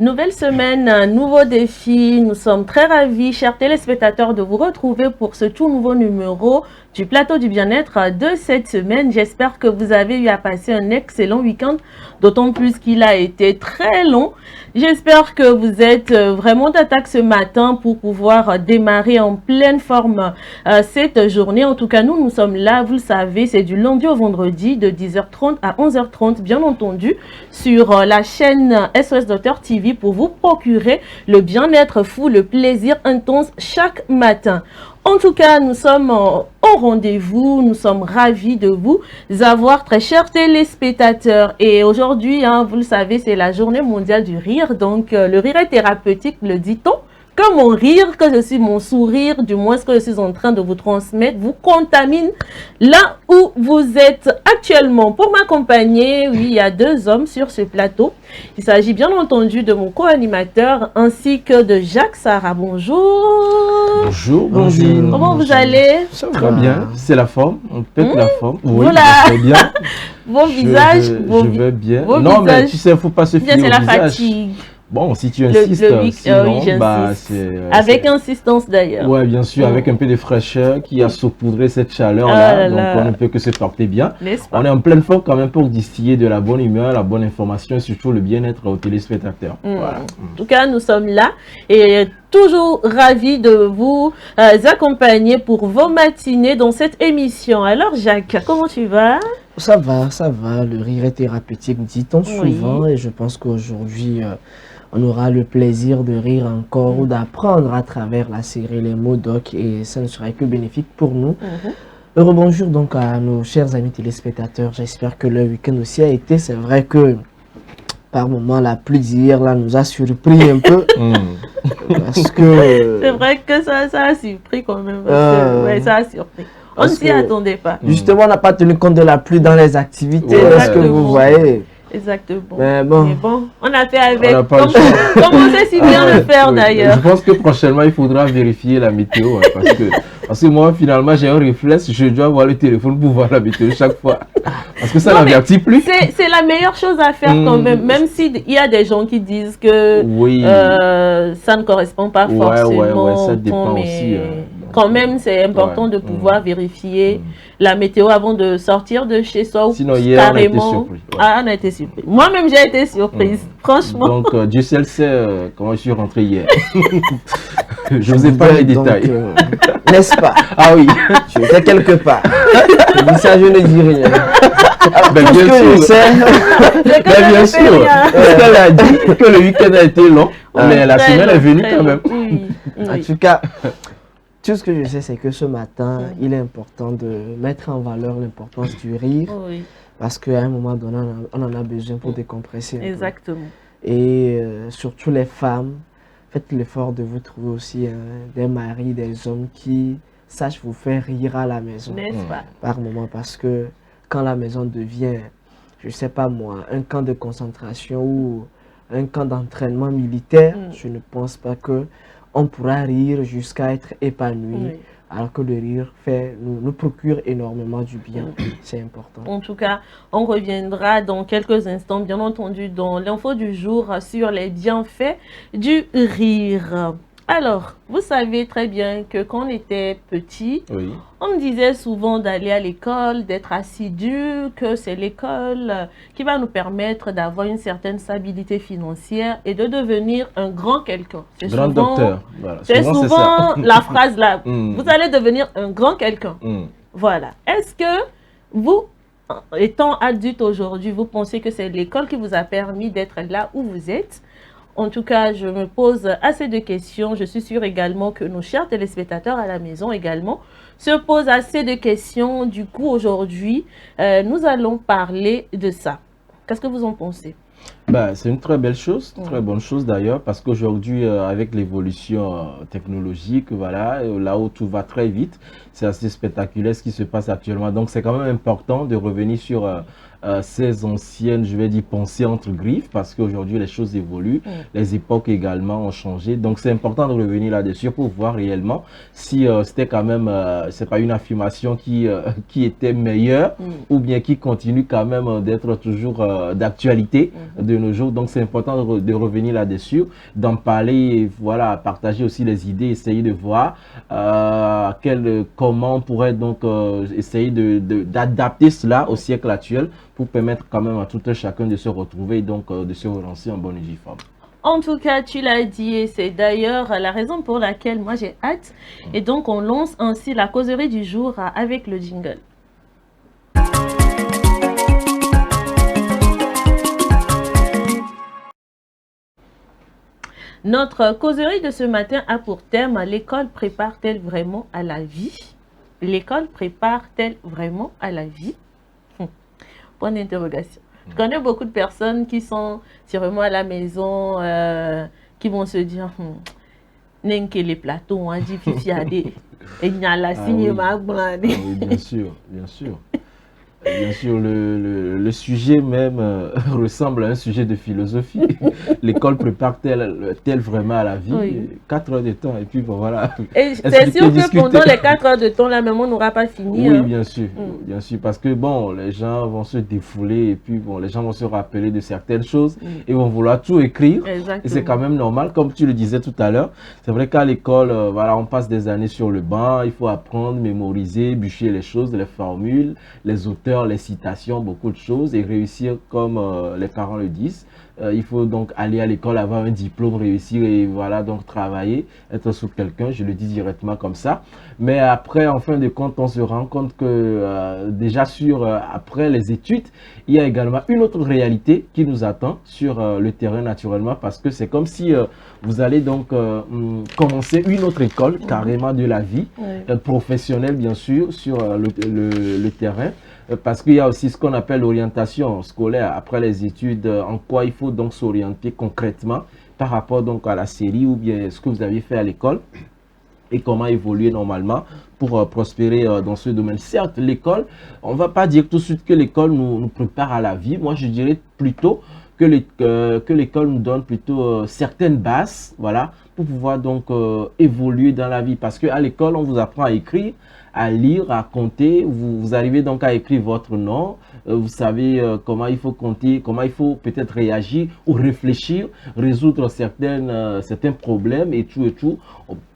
Nouvelle semaine, nouveau défi. Nous sommes très ravis, chers téléspectateurs, de vous retrouver pour ce tout nouveau numéro du plateau du bien-être de cette semaine. J'espère que vous avez eu à passer un excellent week-end, d'autant plus qu'il a été très long. J'espère que vous êtes vraiment d'attaque ce matin pour pouvoir démarrer en pleine forme cette journée. En tout cas, nous sommes là, vous le savez, c'est du lundi au vendredi de 10h30 à 11h30, bien entendu, sur la chaîne SOS Docteur TV pour vous procurer le bien-être fou, le plaisir intense chaque matin. En tout cas, nous sommes au rendez-vous, nous sommes ravis de vous avoir, très chers téléspectateurs. Et aujourd'hui, vous le savez, c'est la journée mondiale du rire. Donc, le rire est thérapeutique, le dit-on. Que mon rire, que je suis mon sourire, du moins ce que je suis en train de vous transmettre, vous contamine là où vous êtes actuellement. Pour m'accompagner, oui, il y a deux hommes sur ce plateau. Il s'agit bien entendu de mon co-animateur ainsi que de Jacques Sarah. Bonjour. Bonjour, bonjour. Comment vous allez? Ça va très bien, c'est la forme, on pète la forme. Oui, voilà. Très bien. Vos visages, je vais bien. Vos non, visages. mais tu sais, il ne faut pas se fier au visage. C'est la fatigue. Bon, si tu insistes, sinon, oui, bah, avec insistance d'ailleurs. Ouais, bien sûr, avec un peu de fraîcheur qui a saupoudré cette chaleur-là. Donc, on ne peut que se porter bien. On est en pleine forme quand même pour distiller de la bonne humeur, la bonne information et surtout le bien-être aux téléspectateurs. Voilà. En tout cas, nous sommes là et toujours ravis de vous accompagner pour vos matinées dans cette émission. Alors, Jacques, comment tu vas? Ça va, ça va. Le rire est thérapeutique, dit-on souvent. Et je pense qu'aujourd'hui, on aura le plaisir de rire encore ou d'apprendre à travers la série Les mots doc et ça ne sera que bénéfique pour nous. Rebonjour donc à nos chers amis téléspectateurs. J'espère que le week-end aussi a été. C'est vrai que par moments la pluie d'hier là nous a surpris un peu. Parce que... C'est vrai que ça a surpris quand même. Ouais, ça a surpris. On ne s'y attendait pas. Justement, on n'a pas tenu compte de la pluie dans les activités. Est-ce que vous voyez? Exactement. Mais bon, on a fait avec. Comme on sait si bien le faire d'ailleurs. Je pense que prochainement, il faudra vérifier la météo. Parce que moi, finalement, j'ai un réflexe. Je dois avoir le téléphone pour voir la météo chaque fois. Parce que ça n'avertit plus. C'est la meilleure chose à faire quand même. Même s'il y a des gens qui disent que ça ne correspond pas forcément. Ouais, ça dépend aussi. Quand même, c'est important de pouvoir vérifier la météo avant de sortir de chez soi. Sinon, hier, carrément, on a été surpris. On a été surpris. Moi-même, j'ai été surprise, franchement. Donc, Dieu seul sait comment je suis rentré hier. Je vous ai pas les détails. N'est-ce pas? Ah oui. Je étais quelque part. Je dis ça, je ne dis rien. Ben, tout ce que je sais, bien sûr. Elle a dit que le week-end a été long, mais la semaine est venue quand même. En tout cas, tout ce que je sais, c'est que ce matin, il est important de mettre en valeur l'importance du rire. Parce qu'à un moment donné, on en a besoin pour décompresser. Exactement. Et surtout les femmes, faites l'effort de vous trouver aussi des maris, des hommes qui sachent vous faire rire à la maison. N'est-ce pas? Par moment, parce que quand la maison devient, je ne sais pas moi, un camp de concentration ou un camp d'entraînement militaire, je ne pense pas que on pourra rire jusqu'à être épanoui, alors que le rire nous procure énormément du bien. C'est important. En tout cas, on reviendra dans quelques instants, bien entendu, dans l'info du jour sur les bienfaits du rire. Alors, vous savez très bien que quand on était petit, on me disait souvent d'aller à l'école, d'être assidu, que c'est l'école qui va nous permettre d'avoir une certaine stabilité financière et de devenir un grand quelqu'un. Grand docteur. Voilà. C'est souvent la phrase là, vous allez devenir un grand quelqu'un. Voilà. Est-ce que vous, étant adulte aujourd'hui, vous pensez que c'est l'école qui vous a permis d'être là où vous êtes? En tout cas, je me pose assez de questions. Je suis sûre également que nos chers téléspectateurs à la maison également se posent assez de questions. Du coup, aujourd'hui, nous allons parler de ça. Qu'est-ce que vous en pensez? C'est une très belle chose, très bonne chose d'ailleurs, parce qu'aujourd'hui, avec l'évolution technologique, voilà, là où tout va très vite, c'est assez spectaculaire ce qui se passe actuellement. Donc, c'est quand même important de revenir sur ces anciennes, je vais dire, pensées entre griffes, parce qu'aujourd'hui, les choses évoluent, les époques également ont changé. Donc, c'est important de revenir là-dessus pour voir réellement si c'était quand même, c'est pas une affirmation qui était meilleure ou bien qui continue quand même d'être toujours d'actualité de nos jours. Donc, c'est important de revenir là-dessus, d'en parler, et voilà, partager aussi les idées, essayer de voir comment on pourrait donc essayer d'adapter cela au siècle actuel pour permettre quand même à tout un chacun de se retrouver et donc de se relancer en bonne et due forme. En tout cas, tu l'as dit et c'est d'ailleurs la raison pour laquelle moi j'ai hâte. Et donc, on lance ainsi la causerie du jour avec le jingle. Notre causerie de ce matin a pour thème « L'école prépare-t-elle vraiment à la vie ?» L'école prépare-t-elle vraiment à la vie? Point d'interrogation. Je connais beaucoup de personnes qui sont sûrement à la maison, qui vont se dire Nenke les plateaux, hein, difficile. Et il y a la signe, bien sûr, bien sûr. Bien sûr, le sujet même ressemble à un sujet de philosophie. L'école prépare-t-elle vraiment à la vie? Oui. 4 heures de temps, et puis bon, voilà. Et c'est sûr que pendant les 4 heures de temps, là, même on n'aura pas fini. Oui, hein. bien sûr, parce que bon, les gens vont se défouler, et puis bon, les gens vont se rappeler de certaines choses, et vont vouloir tout écrire. Exactement. Et c'est quand même normal, comme tu le disais tout à l'heure. C'est vrai qu'à l'école, voilà, on passe des années sur le banc, il faut apprendre, mémoriser, bûcher les choses, les formules, les auteurs, les citations, beaucoup de choses, et réussir comme les parents le disent. Il faut donc aller à l'école, avoir un diplôme, réussir et voilà, donc travailler, être sous quelqu'un, je le dis directement comme ça. Mais après, en fin de compte, on se rend compte que déjà après les études, il y a également une autre réalité qui nous attend sur le terrain naturellement, parce que c'est comme si vous allez donc commencer une autre école, carrément de la vie, professionnelle bien sûr, sur le terrain. Parce qu'il y a aussi ce qu'on appelle l'orientation scolaire après les études, en quoi il faut donc s'orienter concrètement par rapport donc à la série ou bien ce que vous avez fait à l'école et comment évoluer normalement pour prospérer dans ce domaine. Certes, l'école, on ne va pas dire tout de suite que l'école nous prépare à la vie. Moi, je dirais plutôt que l'école nous donne plutôt certaines bases, voilà, pour pouvoir donc évoluer dans la vie. Parce qu'à l'école, on vous apprend à écrire, à lire, à compter. Vous arrivez donc à écrire votre nom. Vous savez comment il faut compter, comment il faut peut-être réagir ou réfléchir, résoudre certains problèmes et tout et tout.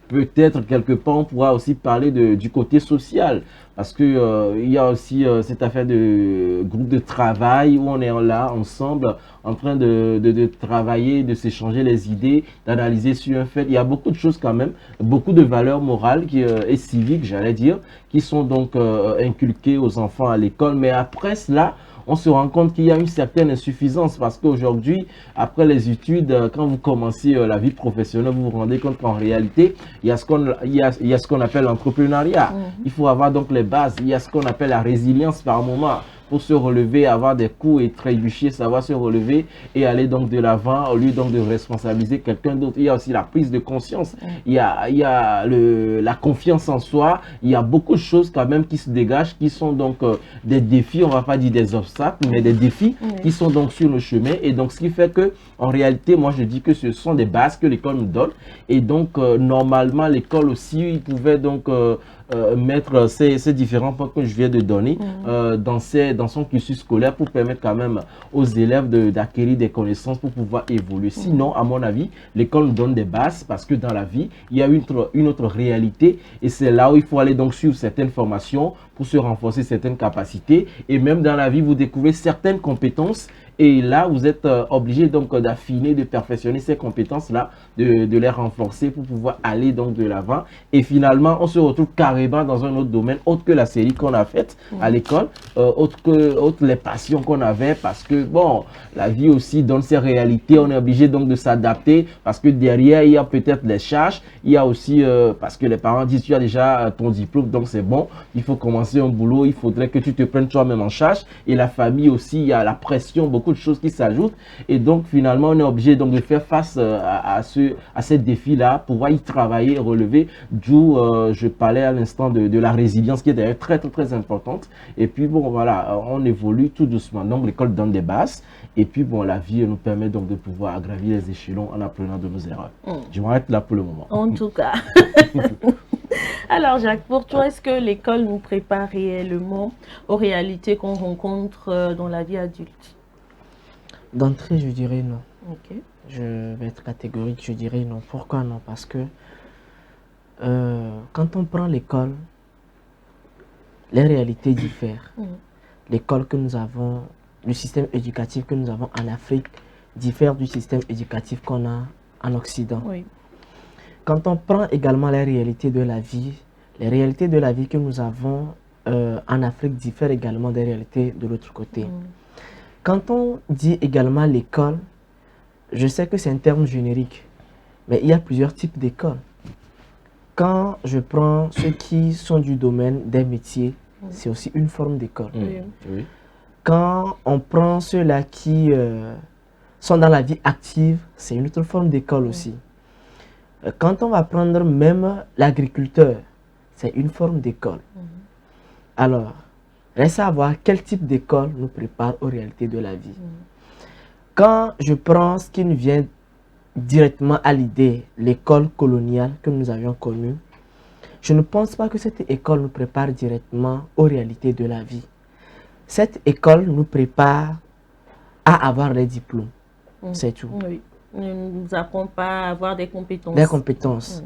Peut-être quelque part on pourra aussi parler du côté social, parce que il y a aussi cette affaire de groupe de travail où on est là ensemble en train de travailler, de s'échanger les idées, d'analyser sur un fait. Il y a beaucoup de choses quand même, beaucoup de valeurs morales et civiques, j'allais dire, qui sont donc inculquées aux enfants à l'école. Mais après cela, on se rend compte qu'il y a une certaine insuffisance, parce qu'aujourd'hui, après les études, quand vous commencez la vie professionnelle, vous vous rendez compte qu'en réalité, il y a ce qu'on appelle l'entrepreneuriat. Il faut avoir donc les bases. Il y a ce qu'on appelle la résilience par moment. Pour se relever, avoir des coups et trébucher, savoir se relever et aller donc de l'avant au lieu donc de responsabiliser quelqu'un d'autre. Il y a aussi la prise de conscience, il y a la confiance en soi, il y a beaucoup de choses quand même qui se dégagent, qui sont donc des défis, on va pas dire des obstacles, mais des défis qui sont donc sur le chemin. Et donc ce qui fait que en réalité, moi je dis que ce sont des bases que l'école nous donne. Et donc normalement l'école aussi, il pouvait donc mettre ces différents points que je viens de donner dans son cursus scolaire pour permettre quand même aux élèves d'acquérir des connaissances pour pouvoir évoluer. Sinon, à mon avis, l'école nous donne des bases, parce que dans la vie, il y a une autre réalité, et c'est là où il faut aller donc suivre certaines formations pour se renforcer certaines capacités, et même dans la vie, vous découvrez certaines compétences. Et là, vous êtes obligé donc d'affiner, de perfectionner ces compétences-là, de les renforcer pour pouvoir aller donc de l'avant. Et finalement, on se retrouve carrément dans un autre domaine, autre que la série qu'on a faite à l'école, autre que les passions qu'on avait, parce que bon, la vie aussi donne ses réalités. On est obligé donc de s'adapter, parce que derrière, il y a peut-être les charges. Il y a aussi, parce que les parents disent, tu as déjà ton diplôme, donc c'est bon, il faut commencer un boulot, il faudrait que tu te prennes toi-même en charge. Et la famille aussi, il y a la pression, beaucoup de choses qui s'ajoutent, et donc finalement on est obligé donc de faire face à ces défis-là, pouvoir y travailler, relever, d'où je parlais à l'instant de la résilience, qui est d'ailleurs très très importante. Et puis bon, voilà, on évolue tout doucement, donc l'école donne des bases, et puis bon, la vie nous permet donc de pouvoir gravir les échelons en apprenant de nos erreurs. Je m'arrête là pour le moment. En tout cas. Alors Jacques, pour toi, est-ce que l'école nous prépare réellement aux réalités qu'on rencontre dans la vie adulte? D'entrée, je dirais non. Ok. Je vais être catégorique, je dirais non. Pourquoi non? Parce que quand on prend l'école, les réalités diffèrent. L'école que nous avons, le système éducatif que nous avons en Afrique diffère du système éducatif qu'on a en Occident. Oui. Quand on prend également les réalités de la vie que nous avons en Afrique diffèrent également des réalités de l'autre côté. Quand on dit également l'école, je sais que c'est un terme générique, mais il y a plusieurs types d'écoles. Quand je prends ceux qui sont du domaine des métiers, c'est aussi une forme d'école. Oui. Quand on prend ceux-là qui sont dans la vie active, c'est une autre forme d'école aussi. Quand on va prendre même l'agriculteur, c'est une forme d'école. Alors, reste à voir quel type d'école nous prépare aux réalités de la vie. Quand je prends ce qui nous vient directement à l'idée, l'école coloniale que nous avions connue, je ne pense pas que cette école nous prépare directement aux réalités de la vie. Cette école nous prépare à avoir les diplômes. C'est tout. Oui. Ne nous apprend pas à avoir des compétences. Des compétences.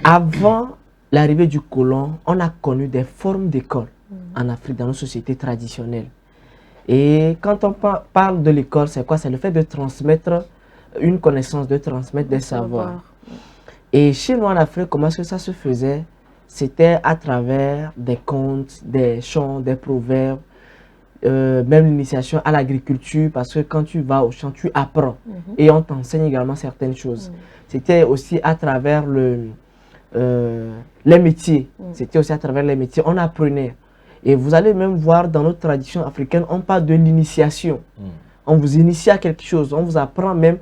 Avant l'arrivée du colon, on a connu des formes d'école en Afrique, dans nos sociétés traditionnelles. Et quand on parle de l'école, c'est quoi? C'est le fait de transmettre une connaissance, de transmettre des savoirs. Et chez nous en Afrique, comment est-ce que ça se faisait? C'était à travers des contes, des chants, des proverbes, même l'initiation à l'agriculture, parce que quand tu vas au champ, tu apprends. Et on t'enseigne également certaines choses. C'était aussi à travers les métiers. C'était aussi à travers les métiers. On apprenait. Et vous allez même voir dans notre tradition africaine, on parle de l'initiation. On vous initie à quelque chose. On vous apprend même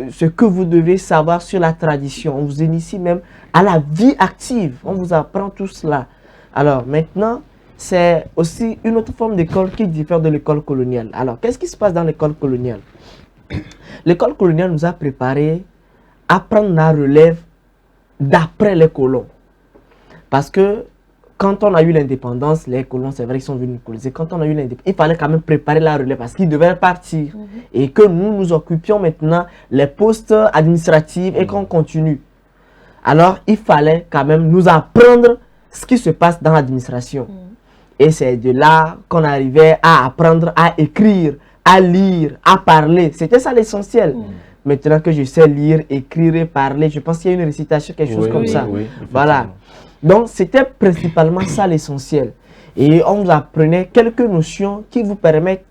ce que vous devez savoir sur la tradition. On vous initie même à la vie active. On vous apprend tout cela. Alors maintenant, c'est aussi une autre forme d'école qui diffère de l'école coloniale. Alors, qu'est-ce qui se passe dans l'école coloniale? L'école coloniale nous a préparé à prendre la relève d'après les colons. Parce que quand on a eu l'indépendance, les colons, c'est vrai qu'ils sont venus nous coloniser. Quand on a eu l'indépendance, il fallait quand même préparer la relève parce qu'ils devaient partir. Et que nous, nous occupions maintenant les postes administratifs et qu'on continue. Alors, il fallait quand même nous apprendre ce qui se passe dans l'administration. Et c'est de là qu'on arrivait à apprendre à écrire, à lire, à parler. C'était ça l'essentiel. Maintenant que je sais lire, écrire et parler, je pense qu'il y a une récitation, quelque chose comme ça. Voilà. Donc, c'était principalement ça l'essentiel. Et on vous apprenait quelques notions qui vous permettent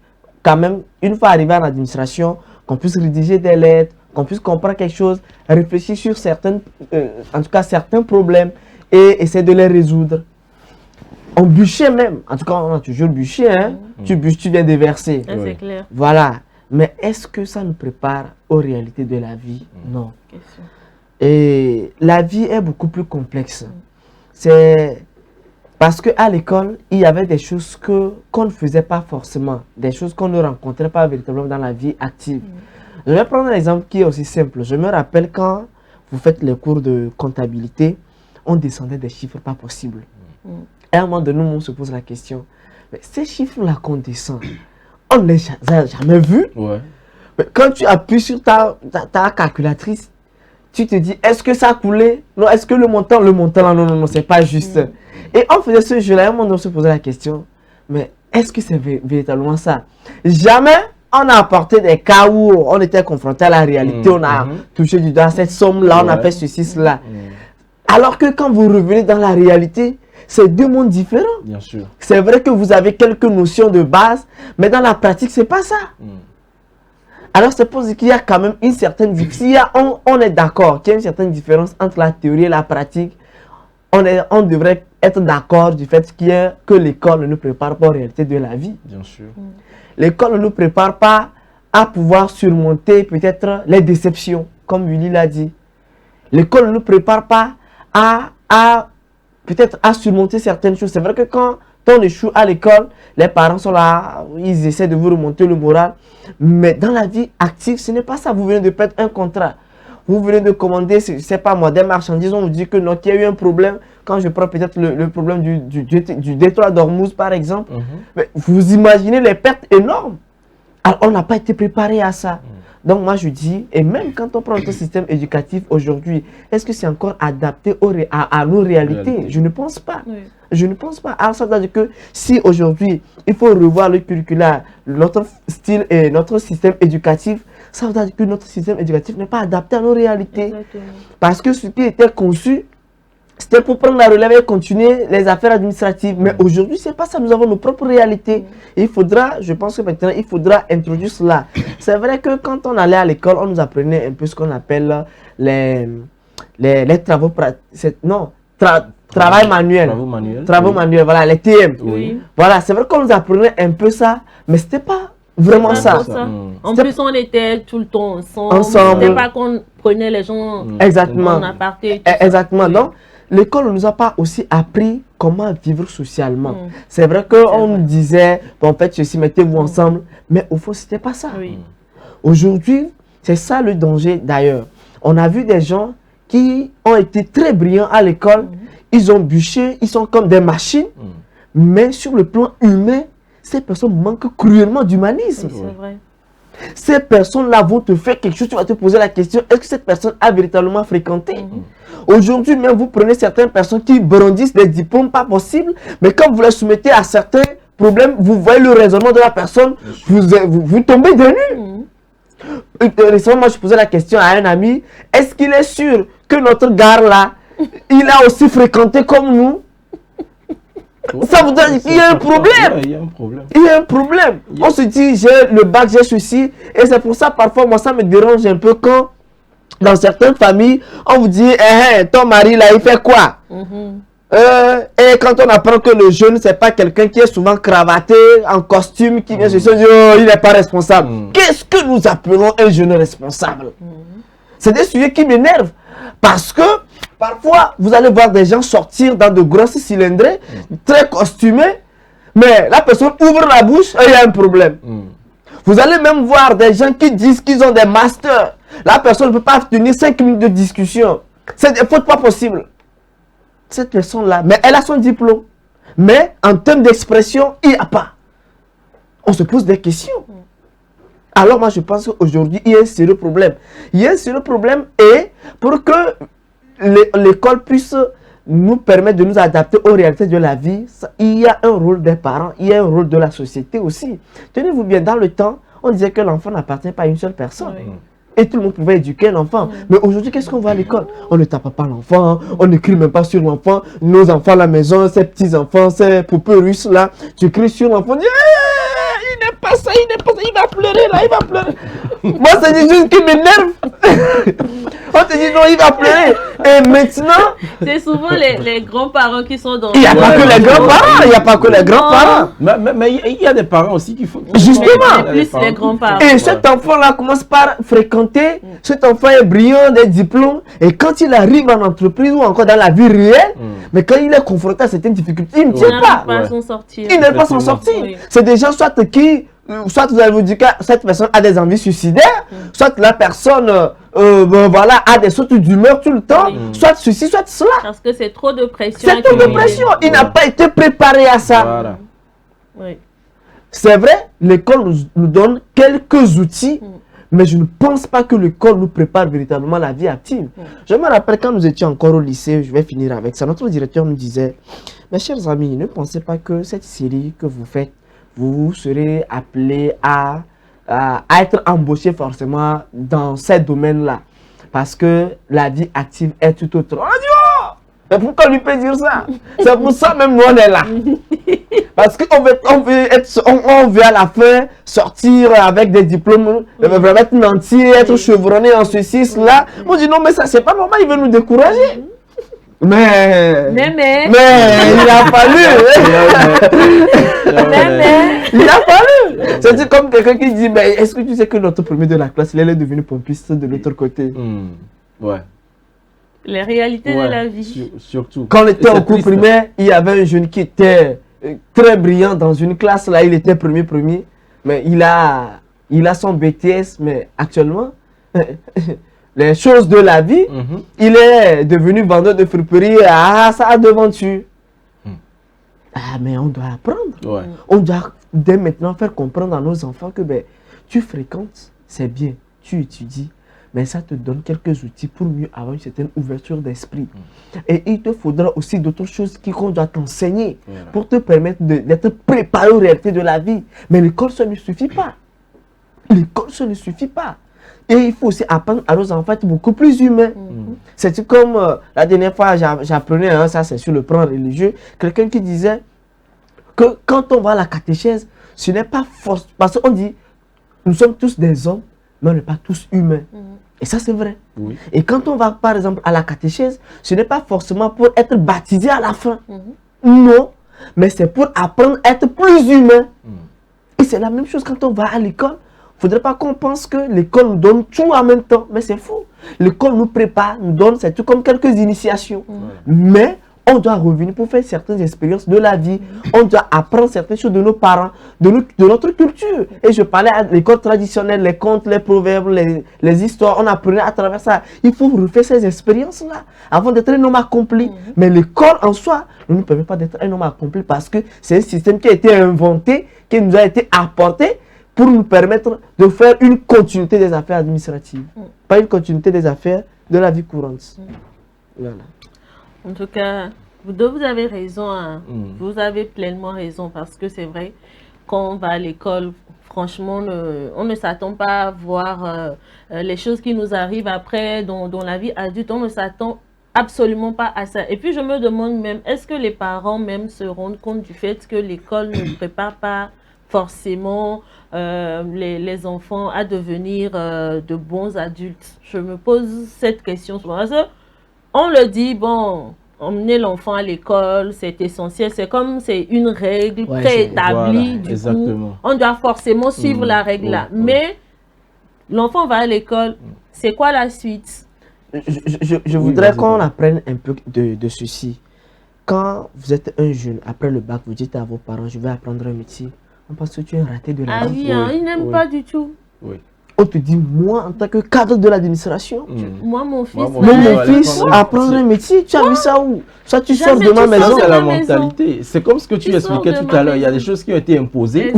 quand même, une fois arrivé à l'administration, qu'on puisse rédiger des lettres, qu'on puisse comprendre quelque chose, réfléchir sur certains problèmes et essayer de les résoudre. On bûchait même, en tout cas on a toujours bûché, hein. Tu bûches, tu viens déverser. C'est clair. Voilà. Mais est-ce que ça nous prépare aux réalités de la vie? Non. Et la vie est beaucoup plus complexe. C'est parce qu'à l'école, il y avait des choses qu'on ne faisait pas forcément, des choses qu'on ne rencontrait pas véritablement dans la vie active. Je vais prendre un exemple qui est aussi simple. Je me rappelle quand vous faites les cours de comptabilité, on descendait des chiffres pas possibles. Et à un moment donné, on se pose la question, mais ces chiffres-là qu'on descend, on ne les a jamais vus. Mais quand tu appuies sur ta calculatrice, tu te dis, est-ce que ça a coulé? Non, est-ce que le montant, là, non, c'est pas juste. Et on faisait ce jeu-là, et à un moment donné, on se posait la question, mais est-ce que c'est véritablement ça? Jamais on a apporté des cas où on était confronté à la réalité, on a touché du doigt cette somme-là, on a fait ceci, cela. Alors que quand vous revenez dans la réalité, c'est deux mondes différents. Bien sûr. C'est vrai que vous avez quelques notions de base, mais dans la pratique, c'est pas ça. Alors, c'est pour dire qu'il y a quand même une certaine différence. On est d'accord qu'il y a une certaine différence entre la théorie et la pratique. On devrait être d'accord du fait que l'école ne nous prépare pas aux réalités de la vie. Bien sûr. L'école ne nous prépare pas à pouvoir surmonter peut-être les déceptions, comme Willy l'a dit. L'école ne nous prépare pas à peut-être à surmonter certaines choses. C'est vrai que quand on échoue à l'école, les parents sont là, ils essaient de vous remonter le moral. Mais dans la vie active, ce n'est pas ça. Vous venez de perdre un contrat. Vous venez de commander, je ne sais pas moi, des marchandises. On vous dit que non, qu'il y a eu un problème. Quand je prends peut-être le problème du détroit d'Ormuz, par exemple, mais vous imaginez les pertes énormes. Alors, on n'a pas été préparé à ça. Donc moi je dis, et même quand on prend notre système éducatif aujourd'hui, est-ce que c'est encore adapté à nos réalités? Je ne pense pas. Oui. Je ne pense pas. Alors ça veut dire que si aujourd'hui il faut revoir le curriculum, notre style et notre système éducatif, ça veut dire que notre système éducatif n'est pas adapté à nos réalités. Exactement. Parce que ce qui était conçu, c'était pour prendre la relève et continuer les affaires administratives. Mais aujourd'hui, c'est pas ça. Nous avons nos propres réalités. Et il faudra, je pense que maintenant, il faudra introduire cela. C'est vrai que quand on allait à l'école, on nous apprenait un peu ce qu'on appelle les travaux pratiques. Non, travail manuel. Travaux manuels, voilà, les TM. Oui. Voilà, c'est vrai qu'on nous apprenait un peu ça, mais c'était pas vraiment ça. En plus, on était tout le temps ensemble. C'était pas qu'on prenait les gens Exactement. en aparté. Exactement. Donc, l'école ne nous a pas aussi appris comment vivre socialement. C'est vrai qu'on nous disait, bon, en fait, ceci, mettez-vous ensemble, mais au fond, c'était pas ça. Oui. Aujourd'hui, c'est ça le danger d'ailleurs. On a vu des gens qui ont été très brillants à l'école, ils ont bûché, ils sont comme des machines, mais sur le plan humain, ces personnes manquent cruellement d'humanisme. Oui, c'est vrai. Ces personnes-là vont te faire quelque chose, tu vas te poser la question, est-ce que cette personne a véritablement fréquenté? Aujourd'hui, même vous prenez certaines personnes qui brandissent des diplômes pas possibles, mais quand vous les soumettez à certains problèmes, vous voyez le raisonnement de la personne, vous tombez de nu. Récemment, moi, je posais la question à un ami, est-ce qu'il est sûr que notre gars là, il a aussi fréquenté comme nous? Ça veut dire qu'il y a un problème. Il y a un problème. Il y a un problème. On se dit, j'ai le bac, j'ai ceci. Et c'est pour ça, parfois, moi, ça me dérange un peu quand, dans certaines familles, on vous dit, ton mari, là, il fait quoi? Et quand on apprend que le jeune, c'est pas quelqu'un qui est souvent cravaté, en costume, qui vient se dire, oh, il n'est pas responsable. Qu'est-ce que nous appelons un jeune responsable? C'est des sujets qui m'énervent. Parce que, parfois, vous allez voir des gens sortir dans de grosses cylindrées, très costumés, mais la personne ouvre la bouche et il y a un problème. Vous allez même voir des gens qui disent qu'ils ont des masters. La personne ne peut pas tenir 5 minutes de discussion. C'est des fautes pas possibles. Cette personne-là, mais elle a son diplôme. Mais en termes d'expression, il n'y a pas. On se pose des questions. Alors moi, je pense qu'aujourd'hui, il y a un sérieux problème. Il y a un sérieux problème et pour que l'école puisse nous permettre de nous adapter aux réalités de la vie, il y a un rôle des parents, il y a un rôle de la société aussi. Tenez-vous bien, dans le temps, on disait que l'enfant n'appartient pas à une seule personne. Oui. Et tout le monde pouvait éduquer l'enfant. Mais aujourd'hui, qu'est-ce qu'on voit à l'école? On ne tape pas l'enfant, on ne crie même pas sur l'enfant. Nos enfants à la maison, ces petits-enfants, ces poupées russes là, tu cries sur l'enfant, il n'est pas ça, il n'est pas ça, il va pleurer là, il va pleurer. Moi, c'est des choses qui m'énervent. On te dit non, il va pleurer. Et maintenant... C'est souvent les grands-parents qui sont dans... Il n'y a pas que les grands-parents, il n'y a pas que les grands-parents. Mais il y a des parents aussi qui font... Justement. Plus les grands-parents. Et cet enfant-là commence par fréquenter, cet enfant est brillant, des diplômes, et quand il arrive en entreprise ou encore dans la vie réelle, mais quand il est confronté à certaines difficultés, il ne tient pas. Il n'aime pas s'en sortir. C'est des gens soit qui... Soit vous allez vous dire que cette personne a des envies suicidaires, soit la personne voilà, a des sautes d'humeur tout le temps, soit ceci, soit cela. Parce que c'est trop de pression. C'est trop de pression. Il n'a pas été préparé à ça. Voilà. Oui. C'est vrai, l'école nous donne quelques outils, mais je ne pense pas que l'école nous prépare véritablement la vie active. Je me rappelle quand nous étions encore au lycée, je vais finir avec ça, notre directeur nous disait, mes chers amis, ne pensez pas que cette série que vous faites, vous serez appelés à être embauchés forcément dans ces domaines-là. Parce que la vie active est tout autre. On dit, oh! Mais pourquoi lui peut dire ça? C'est pour ça même nous on est là. Parce qu'on veut à la fin sortir avec des diplômes, vraiment être menti, être chevronné en ceci, cela. On dit non mais ça c'est pas normal, il veut nous décourager. Mais il a fallu. Il a fallu. C'est comme quelqu'un qui dit, mais est-ce que tu sais que notre premier de la classe, il est devenu pompiste de l'autre côté? Ouais. Les réalités de la vie. Surtout. Quand on était au cours primaire, il y avait un jeune qui était très brillant dans une classe, là il était premier, mais il a son BTS, mais actuellement... les choses de la vie, il est devenu vendeur de friperie, ça a devanture. Mais on doit apprendre. On doit dès maintenant faire comprendre à nos enfants que Tu fréquentes, c'est bien, tu étudies, mais ça te donne quelques outils pour mieux avoir une certaine ouverture d'esprit. Et il te faudra aussi d'autres choses qu'on doit t'enseigner pour te permettre d'être préparé aux réalités de la vie. Mais l'école, ça ne suffit pas. L'école, ça ne suffit pas. Et il faut aussi apprendre à nos enfants à être beaucoup plus humains. C'est comme la dernière fois, j'apprenais, hein, ça c'est sur le plan religieux, quelqu'un qui disait que quand on va à la catéchèse, ce n'est pas force. Parce qu'on dit, nous sommes tous des hommes, mais on n'est pas tous humains. Et ça, c'est vrai. Oui. Et quand on va, par exemple, à la catéchèse, ce n'est pas forcément pour être baptisé à la fin. Non, mais c'est pour apprendre à être plus humain. Et c'est la même chose quand on va à l'école. Il ne faudrait pas qu'on pense que l'école nous donne tout en même temps. Mais c'est faux. L'école nous prépare, nous donne, c'est tout comme quelques initiations. Mais on doit revenir pour faire certaines expériences de la vie. On doit apprendre certaines choses de nos parents, de notre culture. Et je parlais à l'école traditionnelle, les contes, les proverbes, les histoires. On apprenait à travers ça. Il faut refaire ces expériences-là avant d'être un homme accompli. Mais l'école en soi ne nous permet pas d'être un homme accompli parce que c'est un système qui a été inventé, qui nous a été apporté pour nous permettre de faire une continuité des affaires administratives. Pas une continuité des affaires de la vie courante. Voilà. En tout cas, vous avez raison, hein. Vous avez pleinement raison parce que c'est vrai, quand on va à l'école, franchement, on ne s'attend pas à voir les choses qui nous arrivent après dans la vie adulte. On ne s'attend absolument pas à ça. Et puis je me demande même, est-ce que les parents même se rendent compte du fait que l'école ne prépare pas forcément les enfants à devenir de bons adultes? Je me pose cette question souvent. Parce que on le dit, bon, emmener l'enfant à l'école, c'est essentiel. C'est comme c'est une règle préétablie. Voilà, exactement. Coup, on doit forcément suivre la règle là. Mais l'enfant va à l'école, c'est quoi la suite? Je voudrais qu'on apprenne un peu de ceci. Quand vous êtes un jeune, après le bac, vous dites à vos parents, je vais apprendre un métier. On pense que tu es un raté de la vie. Ah oui, ils n'aiment pas du tout. Oui. On te dit, moi, en tant que cadre de l'administration, moi, mon fils, mon fils, apprendre un métier, tu as vu ça où? Ça, tu sors de ma maison. C'est la mentalité. C'est comme ce que tu expliquais tout à l'heure. Il y a des choses qui ont été imposées.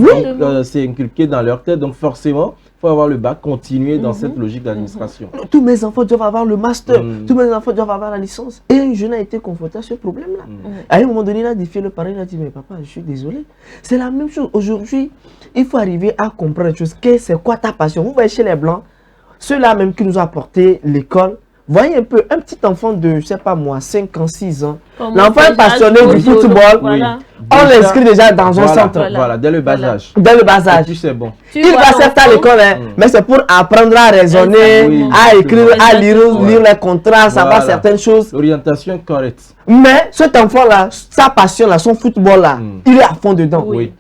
C'est inculqué dans leur tête. Donc, forcément, il faut avoir le bac, continuer dans cette logique d'administration. Tous mes enfants doivent avoir le master. Tous mes enfants doivent avoir la licence. Et un jeune a été confronté à ce problème-là. À un moment donné, il a défié le parent. Il a dit, mais papa, je suis désolé. C'est la même chose. Aujourd'hui, il faut arriver à comprendre une chose. C'est quoi ta passion? Vous voyez chez les Blancs, ceux-là même qui nous ont apporté l'école, voyez un peu, un petit enfant de, je ne sais pas moi, 5 ans, 6 ans. L'enfant est passionné du football. Voilà. On l'inscrit déjà dans un centre. Voilà, dès le bas âge. Dès le bas âge. C'est bon. Il va certes à l'école, mais c'est pour apprendre à raisonner, à écrire, à lire les contrats, savoir certaines choses. L'orientation correcte. Mais cet enfant-là, sa passion-là, son football-là, il est à fond dedans. Oui.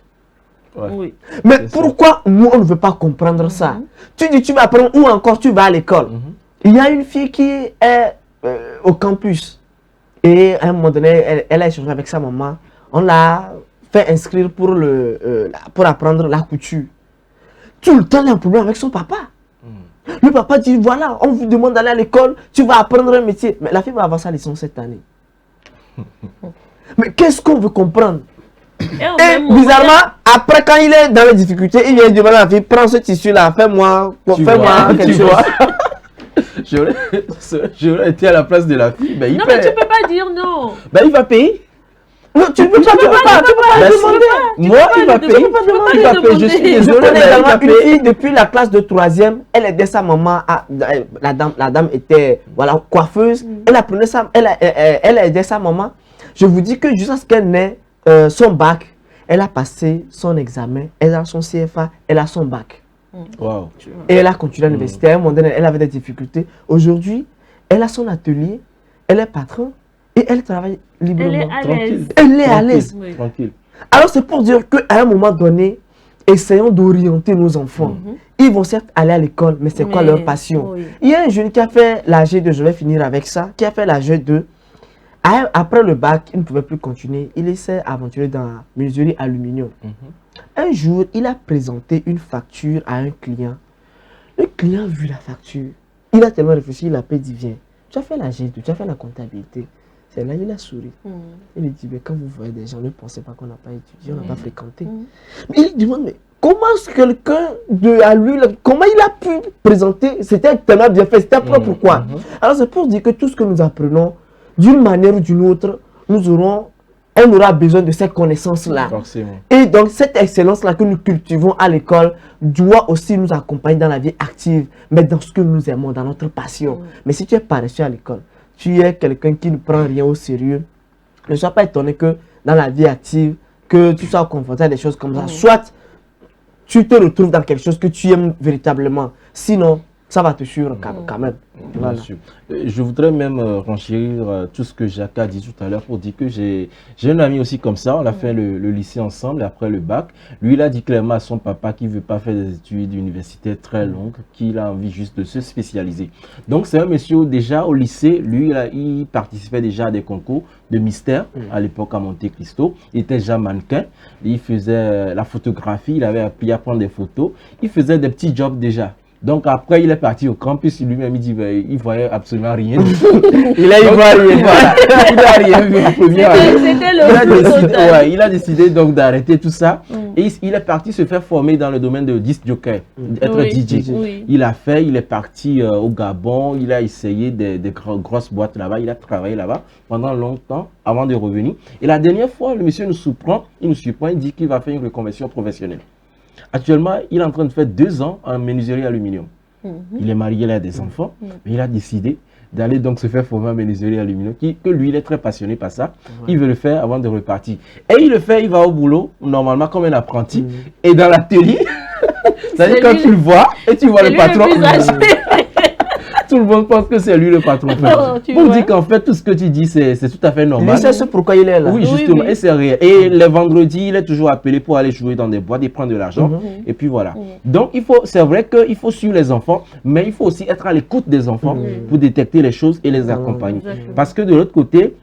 Oui. Mais pourquoi nous, on ne veut pas comprendre ça? Tu dis, tu vas apprendre où encore tu vas à l'école? Il y a une fille qui est au campus. Et à un moment donné, elle a échangé avec sa maman. On l'a fait inscrire pour apprendre la couture. Tout le temps, elle a un problème avec son papa. Le papa dit, voilà, on vous demande d'aller à l'école, tu vas apprendre un métier. Mais la fille va avoir sa licence cette année. Mais qu'est-ce qu'on veut comprendre? Et bizarrement, après quand il est dans les difficultés, il vient demander à la fille, prends ce tissu-là, fais-moi quelque chose. J'aurais été à la place de la fille. Ben, non, mais tu ne peux pas dire non. Ben, il va payer. Non, tu ne peux pas demander. Moi, il va payer. Il va payer. Je suis désolé. Une fille depuis la classe de 3e, elle aidait sa maman. La dame était coiffeuse. Elle aidait sa maman. Je vous dis que jusqu'à ce qu'elle n'ait son bac, elle a passé son examen, elle a son CFA, elle a son bac. Wow. Et elle a continué à l'université. À un moment donné, elle avait des difficultés. Aujourd'hui, elle a son atelier, elle est patron et elle travaille librement. Elle est à l'aise. Tranquille. Alors c'est pour dire qu'à un moment donné, essayons d'orienter nos enfants. Ils vont certes aller à l'école, mais c'est quoi leur passion? Il y a un jeune qui a fait la G2, je vais finir avec ça, qui a fait la G2. Après le bac, il ne pouvait plus continuer. Il s'est aventuré dans la menuiserie aluminium. Un jour, il a présenté une facture à un client. Le client a vu la facture. Il a tellement réfléchi, il a dit, viens, tu as fait la G2, tu as fait la comptabilité. C'est là, il a souri. Il lui dit, mais quand vous voyez des gens, ne pensez pas qu'on n'a pas étudié, on n'a pas fréquenté. Mais il demande, mais comment quelqu'un à lui, comment il a pu présenter, c'était tellement bien fait, c'était propre pourquoi. Alors c'est pour dire que tout ce que nous apprenons, d'une manière ou d'une autre, on aura besoin de ces connaissances-là. Et donc cette excellence-là que nous cultivons à l'école doit aussi nous accompagner dans la vie active, mais dans ce que nous aimons, dans notre passion. Mais si tu es paresseux à l'école, tu es quelqu'un qui ne prend rien au sérieux, ne sois pas étonné que dans la vie active, que tu sois confronté à des choses comme ça. Soit tu te retrouves dans quelque chose que tu aimes véritablement. Sinon, ça va te suivre quand même. Voilà. Bien sûr. Je voudrais même renchérir tout ce que Jacques a dit tout à l'heure pour dire que j'ai un ami aussi comme ça. On a fait le lycée ensemble après le bac. Lui, il a dit clairement à son papa qu'il ne veut pas faire des études universitaires très longues, qu'il a envie juste de se spécialiser. Donc, c'est un monsieur déjà au lycée. Lui, il participait déjà à des concours de mystère à l'époque à Monte Cristo. Il était déjà mannequin. Il faisait la photographie. Il avait appris à prendre des photos. Il faisait des petits jobs déjà. Donc après, il est parti au campus, lui-même, il dit, il voyait absolument rien. Il n'a rien vu la première année. Il a décidé donc d'arrêter tout ça. Et il est parti se faire former dans le domaine de disc jockey, être DJ. Il est parti au Gabon, il a essayé des grosses boîtes là-bas, il a travaillé là-bas pendant longtemps avant de revenir. Et la dernière fois, le monsieur nous surprend, il dit qu'il va faire une reconversion professionnelle. Actuellement, il est en train de faire 2 ans en menuiserie aluminium. Il est marié, il a des enfants, mais il a décidé d'aller donc se faire former en menuiserie aluminium, que lui, il est très passionné par ça. Il veut le faire avant de repartir. Et il le fait, il va au boulot, normalement comme un apprenti. Et dans l'atelier, c'est-à-dire quand tu le vois, et tu vois le patron, tout le monde pense que c'est lui le patron. Pour dire qu'en fait, tout ce que tu dis, c'est tout à fait normal. Il sait pourquoi il est là. Oui, justement, et c'est réel. Et les vendredis, il est toujours appelé pour aller jouer dans des boîtes et prendre de l'argent. Et puis voilà. Donc, c'est vrai qu'il faut suivre les enfants, mais il faut aussi être à l'écoute des enfants pour détecter les choses et les accompagner. Parce que de l'autre côté,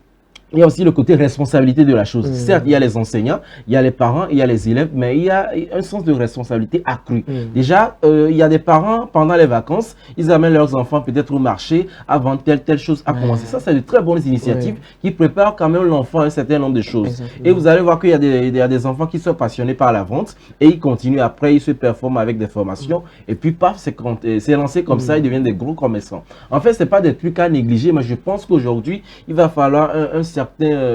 il y a aussi le côté responsabilité de la chose. Certes, il y a les enseignants, il y a les parents, il y a les élèves, mais il y a un sens de responsabilité accru. Déjà, il y a des parents, pendant les vacances, ils amènent leurs enfants peut-être au marché avant telle chose à commencer. Ça, c'est de très bonnes initiatives qui préparent quand même l'enfant à un certain nombre de choses. Exactement. Et vous allez voir qu'il y a des enfants qui sont passionnés par la vente et ils continuent après, ils se performent avec des formations et puis paf, c'est lancé comme ça, ils deviennent des gros commerçants. En fait, ce n'est pas des trucs à négliger, mais je pense qu'aujourd'hui, il va falloir un certain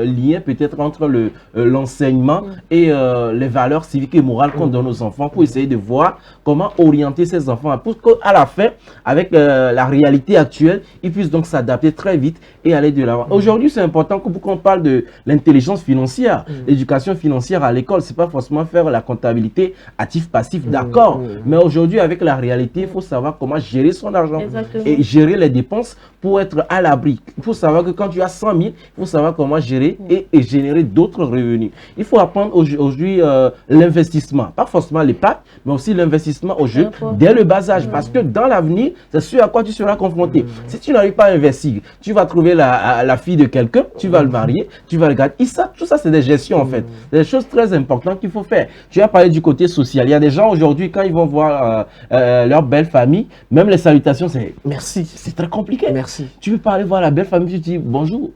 lien peut-être entre l'enseignement et les valeurs civiques et morales qu'on donne aux enfants pour essayer de voir comment orienter ces enfants pour qu'à la fin, avec la réalité actuelle, ils puissent donc s'adapter très vite et aller de l'avant. Aujourd'hui, c'est important que pour qu'on parle de l'intelligence financière, l'éducation financière à l'école, c'est pas forcément faire la comptabilité actif-passif, d'accord, mais aujourd'hui, avec la réalité, il faut savoir comment gérer son argent et gérer les dépenses pour être à l'abri. Il faut savoir que quand tu as 100 000, il faut savoir comment gérer et générer d'autres revenus. Il faut apprendre aujourd'hui l'investissement, pas forcément l'épargne, mais aussi l'investissement au jeu dès le bas âge, parce que dans l'avenir, c'est ce à quoi tu seras confronté. Si tu n'arrives pas à investir, tu vas trouver la fille de quelqu'un, tu vas le marier, tu vas le garder. Et ça, tout ça, c'est des gestions en fait. C'est des choses très importantes qu'il faut faire. Tu as parlé du côté social. Il y a des gens aujourd'hui, quand ils vont voir leur belle famille, même les salutations, c'est merci. C'est très compliqué. Merci. Tu veux pas aller voir la belle famille, tu dis bonjour.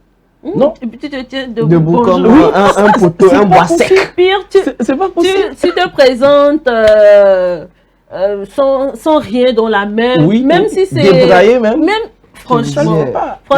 Non. Et puis tu te tiens debout comme un poteau, un bois sec. Pire, c'est pas possible. Tu te présentes sans rien dans la main. Oui, même si c'est débraillé même. Franchement,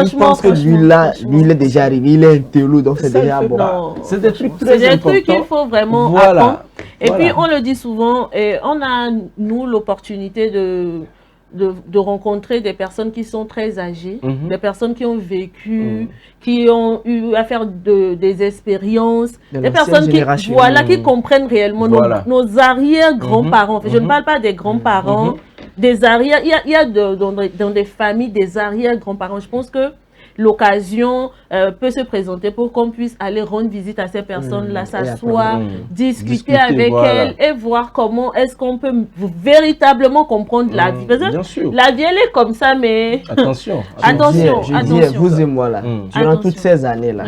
je pense que lui, il est déjà arrivé, il est un théolo, donc c'est déjà bon. C'est des trucs très importants. C'est des trucs qu'il faut vraiment apprendre. Et puis on le dit souvent, et on a nous l'opportunité de rencontrer des personnes qui sont très âgées, des personnes qui ont vécu, qui ont eu à faire des expériences, des personnes qui comprennent réellement nos arrière-grands-parents. Je ne parle pas des grands-parents, des arrière. Il y a dans des familles des arrière-grands-parents. Je pense que l'occasion peut se présenter pour qu'on puisse aller rendre visite à ces personnes-là, s'asseoir, discuter avec elles et voir comment est-ce qu'on peut véritablement comprendre la vie. Parce que la vie, elle est comme ça, mais attention. Je dis, vous et moi là, durant toutes ces années-là,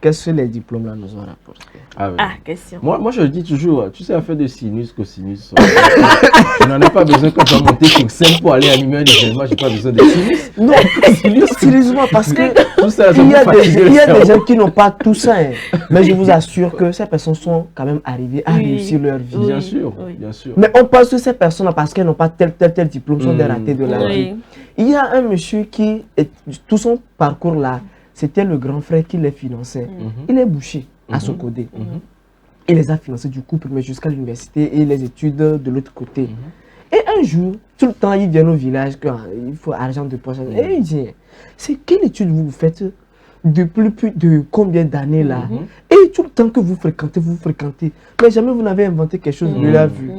qu'est-ce que les diplômes-là nous ont rapporté? Ah, oui. Question. Moi, je dis toujours, tu sais, affaire de sinus, cosinus, je n'en ai pas besoin quand je dois monter sur scène pour aller animer un événement, je n'ai pas besoin de sinus. Non, sérieusement, parce que tout ça, il y a des gens qui n'ont pas tout ça. Hein. Mais je vous assure que ces personnes sont quand même arrivées à réussir leur vie. Bien sûr, bien sûr. Mais on pense que ces personnes, parce qu'elles n'ont pas tel diplôme, sont des ratés de la vie. Il y a un monsieur qui, tout son parcours là, c'était le grand frère qui les finançait. Il est bouché à son côté. Il les a financés du couple, mais jusqu'à l'université et les études de l'autre côté. Et un jour, tout le temps, il vient au village, il faut argent de poche. Et il dit, c'est quelle étude vous faites depuis plus de combien d'années là? Et tout le temps que vous fréquentez. Mais jamais vous n'avez inventé quelque chose de la vue.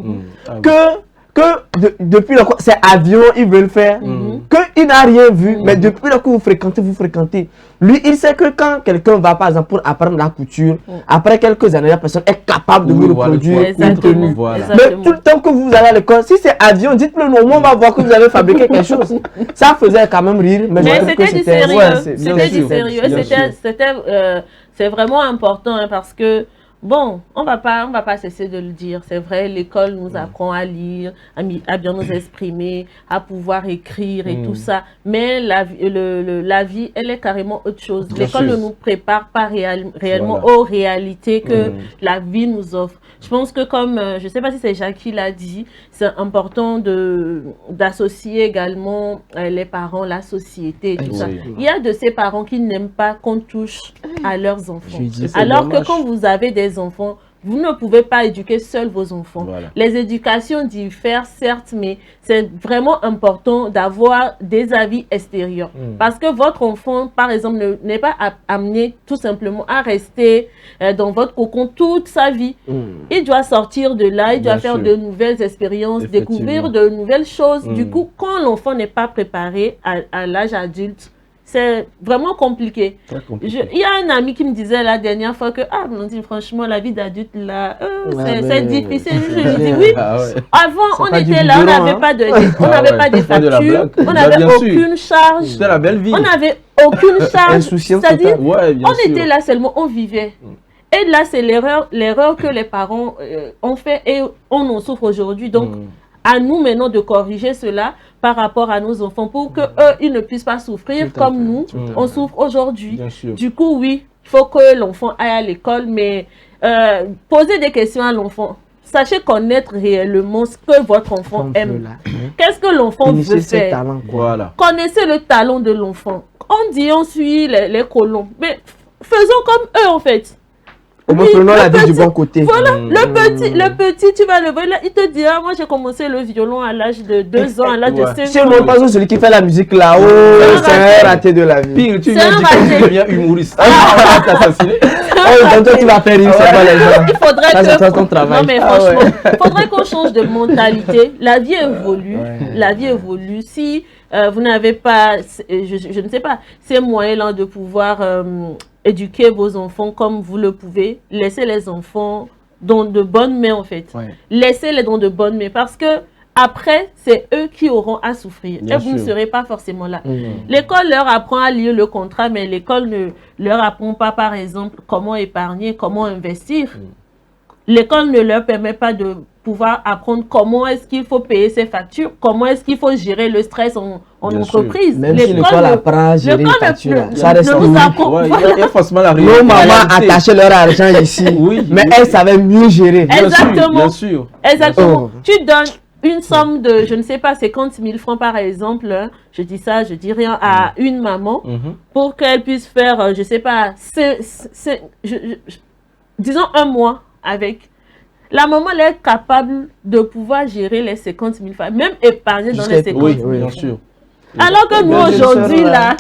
Depuis là, c'est avion, ils veulent faire. Qu'il n'a rien vu, mais depuis là que vous fréquentez. Lui, il sait que quand quelqu'un va, par exemple, pour apprendre la couture, après quelques années, la personne est capable de vous reproduire une tenue. Mais tout le temps que vous allez à l'école, si c'est avion, dites-le nous, on va voir que vous avez fabriqué quelque chose. Ça faisait quand même rire. Mais c'était du sérieux. C'est vraiment important hein, parce que bon, on va pas cesser de le dire. C'est vrai, l'école nous apprend à lire, à bien nous exprimer, à pouvoir écrire et tout ça. Mais la vie, elle est carrément autre chose. L'école ne nous prépare pas réellement aux réalités que la vie nous offre. Je pense que comme, je sais pas si c'est Jacques qui l'a dit, c'est important d'associer également les parents, la société et tout ça. Il y a de ces parents qui n'aiment pas qu'on touche à leurs enfants. Alors que quand vous avez des enfants, vous ne pouvez pas éduquer seuls vos enfants. Les éducations diffèrent, certes, mais c'est vraiment important d'avoir des avis extérieurs. Parce que votre enfant, par exemple, n'est pas amené tout simplement à rester dans votre cocon toute sa vie. Il doit sortir de là, il doit faire de nouvelles expériences, découvrir de nouvelles choses. Du coup, quand l'enfant n'est pas préparé à l'âge adulte, c'est vraiment compliqué. Il y a un ami qui me disait la dernière fois que, Blandine, franchement, la vie d'adulte, là, c'est difficile. Je lui dis oui. Avant, on était là, on n'avait pas de factures, on n'avait aucune charge. C'était la belle vie. On n'avait aucune charge. C'est-à-dire, on était là seulement, on vivait. Et là, c'est l'erreur que les parents ont fait et on en souffre aujourd'hui. Donc, à nous maintenant de corriger cela par rapport à nos enfants pour que eux ils ne puissent pas souffrir comme nous on souffre aujourd'hui. Du coup, oui, il faut que l'enfant aille à l'école, mais poser des questions à l'enfant. Sachez connaître réellement ce que votre enfant aime. Qu'est-ce que l'enfant veut faire? Connaissez le talent de l'enfant. On dit on suit les colons, mais faisons comme eux en fait. Prenons la vie du bon côté. Voilà, le petit, tu vas le voir, il te dira, moi j'ai commencé le violon à l'âge de 2 ans, à l'âge de 5 ans. C'est non pas celui qui fait la musique là-haut, c'est un raté de la vie. Pire, tu deviens humoriste. Donc toi tu vas faire rire, c'est pas les gens. Il faudrait ton travail. Non mais franchement, il faudrait qu'on change de mentalité. La vie évolue, la vie évolue. Si vous n'avez pas, je ne sais pas, ces moyens-là de pouvoir éduquer vos enfants comme vous le pouvez, laissez les enfants dans de bonnes mains en fait. Laissez-les dans de bonnes mains parce que après, c'est eux qui auront à souffrir. Et vous ne serez pas forcément là. L'école leur apprend à lire le contrat, mais l'école ne leur apprend pas, par exemple, comment épargner, comment investir. L'école ne leur permet pas de pouvoir apprendre comment est-ce qu'il faut payer ses factures, comment est-ce qu'il faut gérer le stress en entreprise. Même si l'école apprend à gérer les factures, ça reste il y a forcément la réalité. Nos mamans attachaient leur argent ici, mais elles savaient mieux gérer. Exactement. Bien sûr. Exactement. Tu donnes une somme de, je ne sais pas, 50 000 francs par exemple, je dis ça, je dis rien, à une maman, pour qu'elle puisse faire, je ne sais pas, disons 1 mois avec. La maman, elle est capable de pouvoir gérer les 50 000 francs, même épargner dans les 50 000 francs. Oui, bien sûr. Alors que nous, aujourd'hui, là...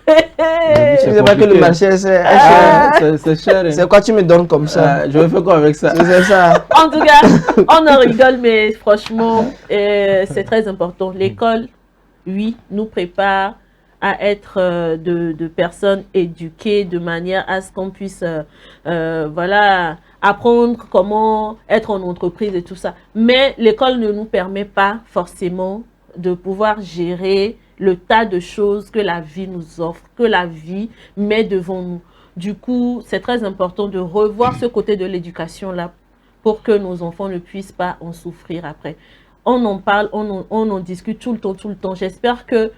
Je ne sais pas que le marché, c'est cher. C'est quoi tu me donnes comme ça? Je vais faire quoi avec ça? C'est ça. En tout cas, on en rigole, mais franchement, c'est très important. L'école, oui, nous prépare à être de personnes éduquées de manière à ce qu'on puisse, voilà, apprendre comment être en entreprise et tout ça. Mais l'école ne nous permet pas forcément de pouvoir gérer le tas de choses que la vie nous offre, que la vie met devant nous. du coup, c'est très important de revoir ce côté de l'éducation-là pour que nos enfants ne puissent pas en souffrir après. On en parle, on en discute tout le temps. J'espère que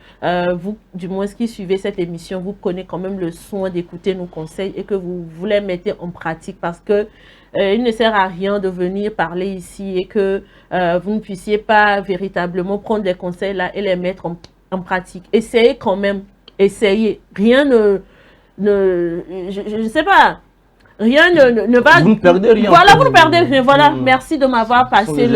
vous, du moins qui suivez cette émission, vous prenez quand même le soin d'écouter nos conseils et que vous les mettez en pratique parce que il ne sert à rien de venir parler ici et que vous ne puissiez pas véritablement prendre les conseils là et les mettre en pratique. Essayez quand même, essayez. Rien je ne sais pas. Rien ne va... Vous ne perdez rien. Voilà, vous ne perdez rien. Voilà, merci de m'avoir passé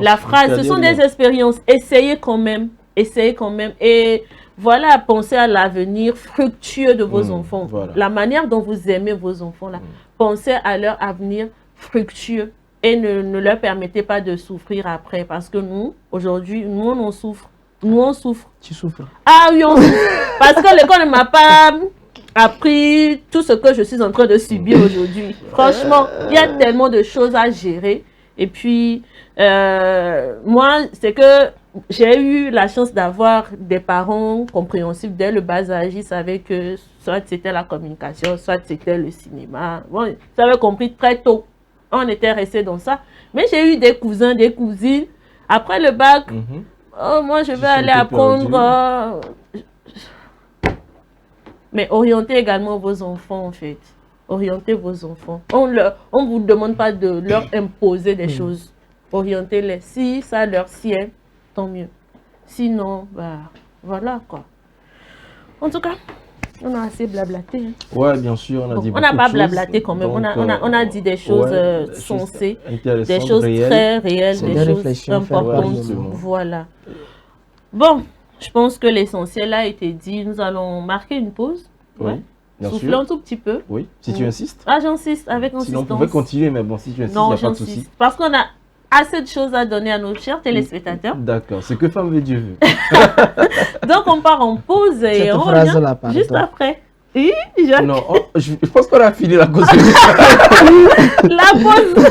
la phrase. Ce sont des expériences. Essayez quand même. Essayez quand même. Et voilà, pensez à l'avenir fructueux de vos enfants. Voilà. La manière dont vous aimez vos enfants, là. Pensez à leur avenir fructueux. Et ne leur permettez pas de souffrir après. Parce que nous, aujourd'hui, nous, on souffre. Nous, on souffre. Tu souffres. Ah oui, on souffre. Parce que l'école ne m'a pas appris tout ce que je suis en train de subir aujourd'hui. Franchement, il y a tellement de choses à gérer. Et puis, moi, c'est que j'ai eu la chance d'avoir des parents compréhensifs dès le bas âge. Ils savaient que soit c'était la communication, soit c'était le cinéma. Bon, ils avaient compris très tôt. On était restés dans ça. Mais j'ai eu des cousins, des cousines. Après le bac, oh, moi, je vais aller apprendre... Mais orientez également vos enfants, en fait. Orientez vos enfants. On ne vous demande pas de leur imposer des choses. Orientez-les. Si ça leur sied, tant mieux. Sinon, bah, voilà, quoi. En tout cas, on a assez blablaté. Hein. Ouais, bien sûr, on a dit beaucoup de choses. On n'a pas blablaté quand même. Donc, on a dit des choses sensées, des choses très réelles, des choses importantes. Voilà. Bon. Je pense que l'essentiel a été dit. Nous allons marquer une pause. Oui, bien souffler sûr. un tout petit peu. Oui, si tu insistes. Ah, j'insiste, avec insistance. Sinon, on pouvait continuer, mais bon, si tu insistes, il n'y a pas de souci. Parce qu'on a assez de choses à donner à nos chers téléspectateurs. D'accord, c'est que femme veut Dieu veut. Donc, on part en pause et on revient juste après. Oui, non, je pense qu'on a fini la cause. La pause.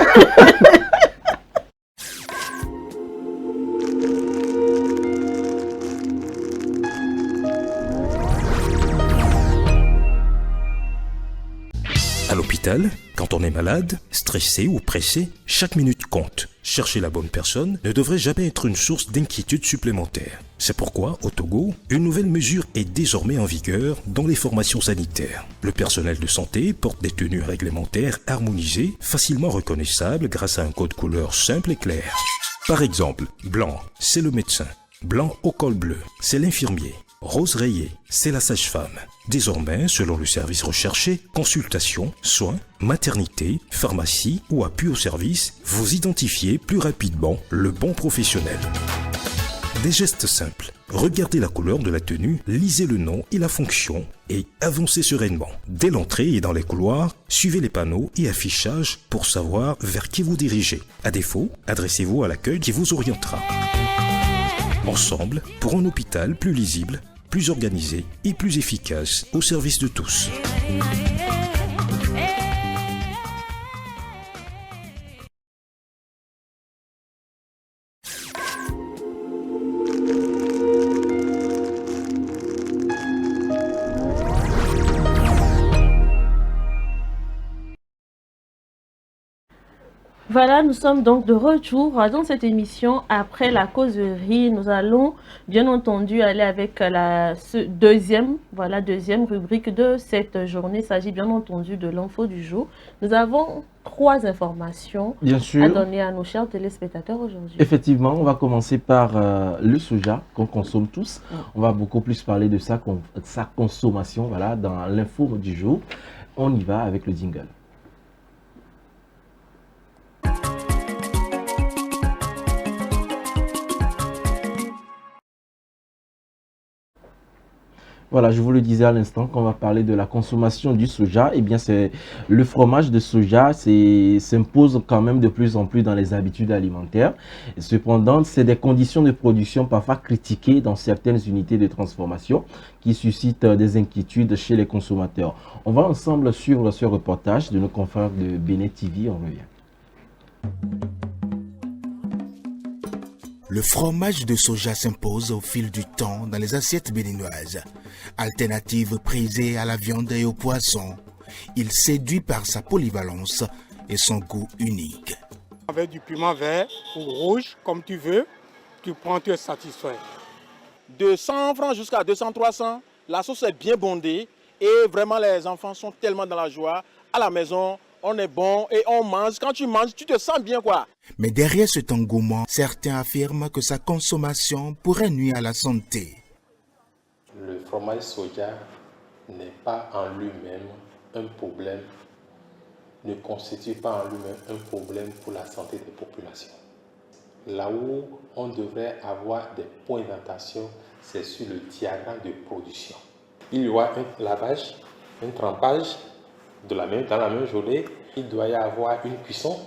À l'hôpital, quand on est malade, stressé ou pressé, chaque minute compte. Chercher la bonne personne ne devrait jamais être une source d'inquiétude supplémentaire. C'est pourquoi, au Togo, une nouvelle mesure est désormais en vigueur dans les formations sanitaires. Le personnel de santé porte des tenues réglementaires harmonisées, facilement reconnaissables grâce à un code couleur simple et clair. Par exemple, blanc, c'est le médecin. Blanc au col bleu, c'est l'infirmier. Rose rayée, c'est la sage-femme. Désormais, selon le service recherché, consultation, soins, maternité, pharmacie ou appui au service, vous identifiez plus rapidement le bon professionnel. Des gestes simples. Regardez la couleur de la tenue, lisez le nom et la fonction et avancez sereinement. Dès l'entrée et dans les couloirs, suivez les panneaux et affichages pour savoir vers qui vous dirigez. À défaut, adressez-vous à l'accueil qui vous orientera. Ensemble, pour un hôpital plus lisible, plus organisé et plus efficace au service de tous. Voilà, nous sommes donc de retour dans cette émission. Après la causerie, nous allons bien entendu aller avec la deuxième rubrique de cette journée. Il s'agit bien entendu de l'info du jour. Nous avons 3 informations à donner à nos chers téléspectateurs aujourd'hui. Effectivement, on va commencer par le soja qu'on consomme tous. On va beaucoup plus parler de sa consommation dans l'info du jour. On y va avec le jingle. Voilà, je vous le disais à l'instant qu'on va parler de la consommation du soja. Eh bien, c'est le fromage de soja s'impose quand même de plus en plus dans les habitudes alimentaires. Et cependant, c'est des conditions de production parfois critiquées dans certaines unités de transformation qui suscitent des inquiétudes chez les consommateurs. On va ensemble suivre ce reportage de nos confrères de Bénin TV. On revient. Le fromage de soja s'impose au fil du temps dans les assiettes béninoises. Alternative prisée à la viande et au poisson, Il séduit par sa polyvalence et son goût unique. Avec du piment vert ou rouge, comme tu veux, tu prends, tu es satisfait. De 100 francs jusqu'à 200, 300, la sauce est bien bondée et vraiment les enfants sont tellement dans la joie. À la maison, on est bon et on mange. Quand tu manges, tu te sens bien quoi. Mais derrière cet engouement, certains affirment que sa consommation pourrait nuire à la santé. Le fromage soja n'est pas en lui-même un problème, ne constitue pas en lui-même un problème pour la santé des populations. Là où on devrait avoir des points d'attention, c'est sur le diagramme de production. Il y aura un lavage, un trempage dans la même journée. Il doit y avoir une cuisson.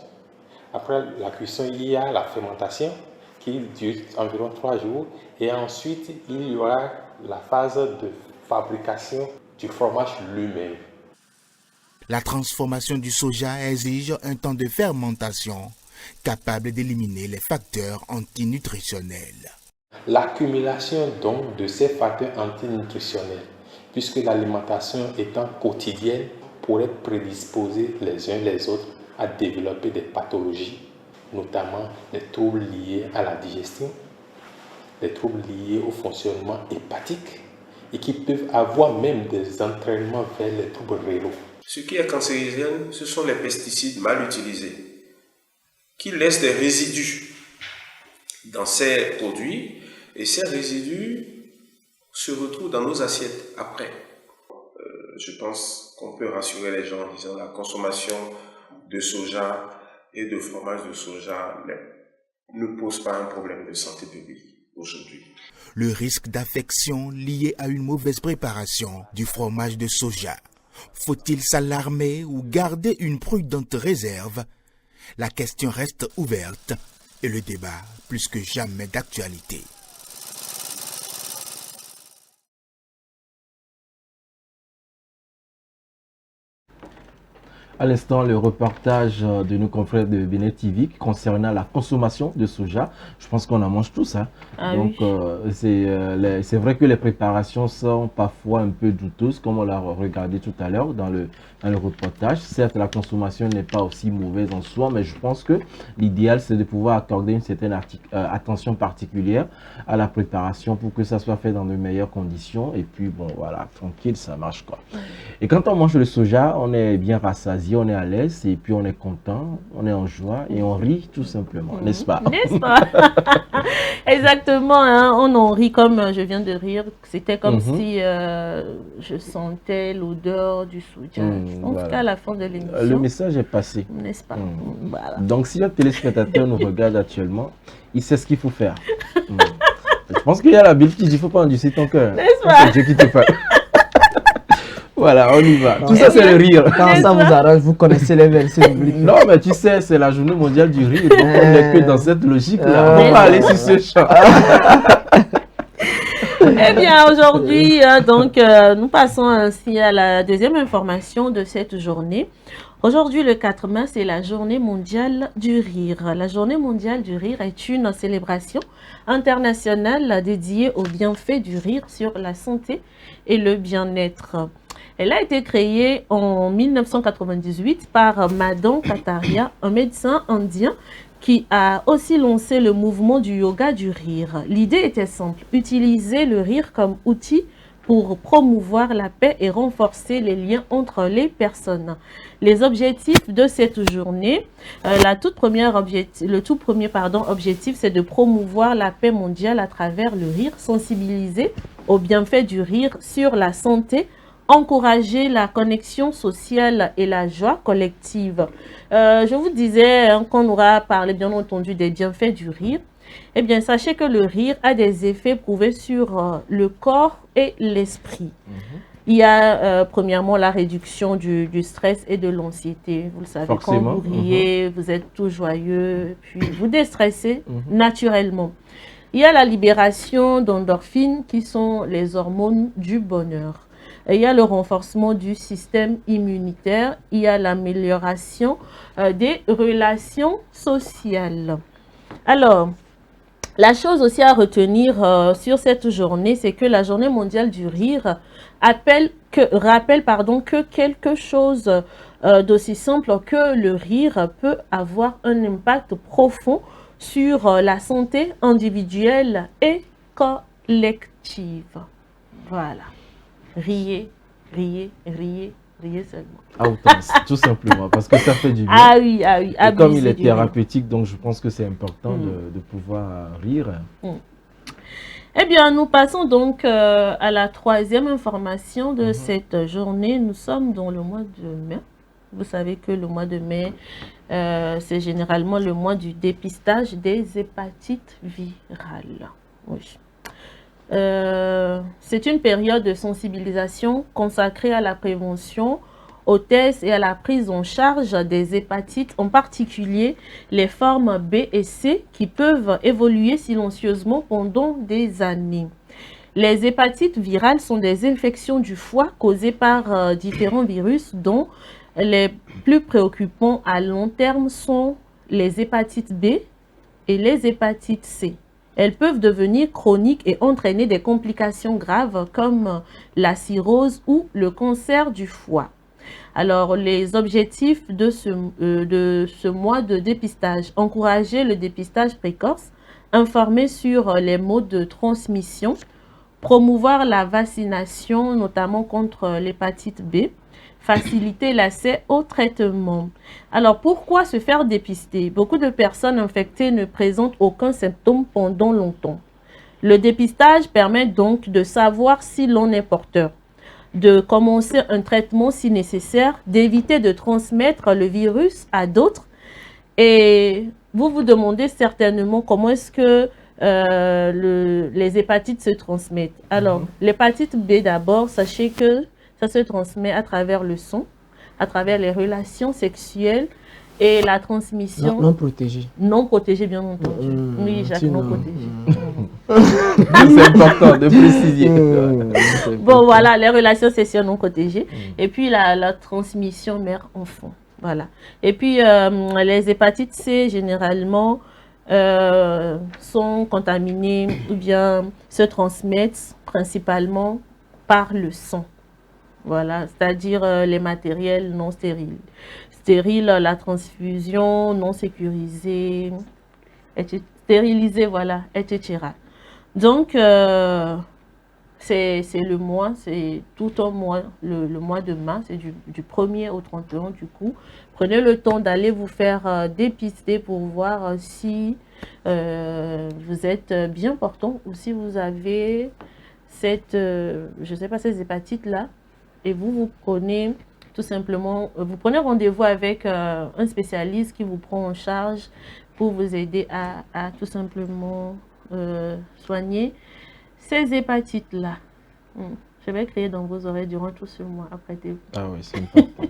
Après la cuisson, il y a la fermentation qui dure environ 3 jours. Et ensuite, il y aura la phase de fabrication du fromage lui-même. La transformation du soja exige un temps de fermentation capable d'éliminer les facteurs antinutritionnels. L'accumulation donc de ces facteurs antinutritionnels, puisque l'alimentation étant quotidienne, pourrait prédisposer les uns les autres à développer des pathologies, notamment les troubles liés à la digestion, les troubles liés au fonctionnement hépatique et qui peuvent avoir même des entraînements vers les troubles rénaux. Ce qui est cancérigène, ce sont les pesticides mal utilisés qui laissent des résidus dans ces produits et ces résidus se retrouvent dans nos assiettes après. Je pense qu'on peut rassurer les gens en disant la consommation de soja et de fromage de soja ne pose pas un problème de santé publique aujourd'hui. Le risque d'affection lié à une mauvaise préparation du fromage de soja. Faut-il s'alarmer ou garder une prudente réserve? La question reste ouverte et le débat plus que jamais d'actualité. À l'instant, le reportage de nos confrères de Bénin TV concernant la consommation de soja. Je pense qu'on en mange tous. Hein. Ah, donc, oui. c'est vrai que les préparations sont parfois un peu douteuses, comme on l'a regardé tout à l'heure dans le reportage. Certes, la consommation n'est pas aussi mauvaise en soi, mais je pense que l'idéal, c'est de pouvoir accorder une certaine attention particulière à la préparation pour que ça soit fait dans de meilleures conditions. Et puis, bon, voilà, tranquille, ça marche quoi. Et quand on mange le soja, on est bien rassasié, on est à l'aise et puis on est content, on est en joie et on rit tout simplement, n'est-ce pas? N'est-ce pas? Exactement, hein, on en rit comme je viens de rire. C'était comme si je sentais l'odeur du soja. Je pense voilà. qu'à la fin de l'émission, Le message est passé. n'est-ce pas? Voilà. Donc si un téléspectateur nous regarde actuellement, il sait ce qu'il faut faire. Je pense qu'il y a la Bible qui dit il ne faut pas endurcir ton cœur. N'est-ce pas? C'est Dieu qui te parle. Voilà, on y va. Tout ça, c'est le rire. Quand ça vous arrange, vous connaissez les versets bibliques. Non, mais tu sais, c'est la journée mondiale du rire. Donc, on n'est que dans cette logique-là. On va aller sur ce champ. Eh bien, aujourd'hui, donc, nous passons ainsi à la deuxième information de cette journée. Aujourd'hui, le 4 mai, c'est la journée mondiale du rire. La journée mondiale du rire est une célébration internationale dédiée aux bienfaits du rire sur la santé et le bien-être. Elle a été créée en 1998 par Madan Kataria, un médecin indien qui a aussi lancé le mouvement du yoga du rire. L'idée était simple, utiliser le rire comme outil pour promouvoir la paix et renforcer les liens entre les personnes. Les objectifs de cette journée, le tout premier objectif, c'est de promouvoir la paix mondiale à travers le rire, sensibiliser aux bienfaits du rire sur la santé, encourager la connexion sociale et la joie collective. Je vous disais qu'on aura parlé bien entendu des bienfaits du rire. Eh bien, sachez que le rire a des effets prouvés sur le corps et l'esprit. Il y a premièrement la réduction du stress et de l'anxiété. Vous le savez, forcément, quand vous riez, vous êtes tout joyeux, puis vous déstressez naturellement. Il y a la libération d'endorphines qui sont les hormones du bonheur. Et il y a le renforcement du système immunitaire. Il y a l'amélioration des relations sociales. Alors, La chose aussi à retenir sur cette journée, c'est que la journée mondiale du rire rappelle que quelque chose d'aussi simple que le rire peut avoir un impact profond sur la santé individuelle et collective. Voilà. Riez, riez, riez, riez seulement. À outrance, tout simplement, parce que ça fait du bien. Ah oui, ah oui. Et comme il est abuser du rire. thérapeutique, donc je pense que c'est important de pouvoir rire. Eh bien, nous passons donc à la troisième information de cette journée. Nous sommes dans le mois de mai. Vous savez que le mois de mai, c'est généralement le mois du dépistage des hépatites virales. Oui. C'est une période de sensibilisation consacrée à la prévention, aux tests et à la prise en charge des hépatites, en particulier les formes B et C qui peuvent évoluer silencieusement pendant des années. Les hépatites virales sont des infections du foie causées par différents virus dont les plus préoccupants à long terme sont les hépatites B et les hépatites C. Elles peuvent devenir chroniques et entraîner des complications graves comme la cirrhose ou le cancer du foie. Alors, les objectifs de ce mois de dépistage: encourager le dépistage précoce, informer sur les modes de transmission, promouvoir la vaccination, notamment contre l'hépatite B, faciliter l'accès au traitement. Alors, pourquoi se faire dépister? Beaucoup de personnes infectées ne présentent aucun symptôme pendant longtemps. Le dépistage permet donc de savoir si l'on est porteur, de commencer un traitement si nécessaire, d'éviter de transmettre le virus à d'autres. Et vous vous demandez certainement comment est-ce que les hépatites se transmettent. Alors, l'hépatite B d'abord, sachez que ça se transmet à travers le sang, à travers les relations sexuelles et la transmission... Non protégée. Non protégée, bien entendu. Oui, Jacques, non protégée. C'est important de préciser. Bon, voilà, les relations sexuelles non protégées. Et puis, la transmission mère-enfant. Voilà. Et puis, les hépatites C, généralement, sont contaminées ou bien se transmettent principalement par le sang. Voilà, c'est-à-dire les matériels non stériles. Stérile, la transfusion non sécurisée, stérilisée, voilà, etc. Donc, c'est le mois, c'est tout un mois, le mois de mars, c'est du 1er au 31 du coup. Prenez le temps d'aller vous faire dépister pour voir si vous êtes bien portant ou si vous avez cette, je sais pas, ces hépatites-là. Et vous prenez tout simplement, vous prenez rendez-vous avec un spécialiste qui vous prend en charge pour vous aider à tout simplement soigner ces hépatites-là. Je vais créer dans vos oreilles durant tout ce mois. Apprêtez-vous. Ah oui, c'est important.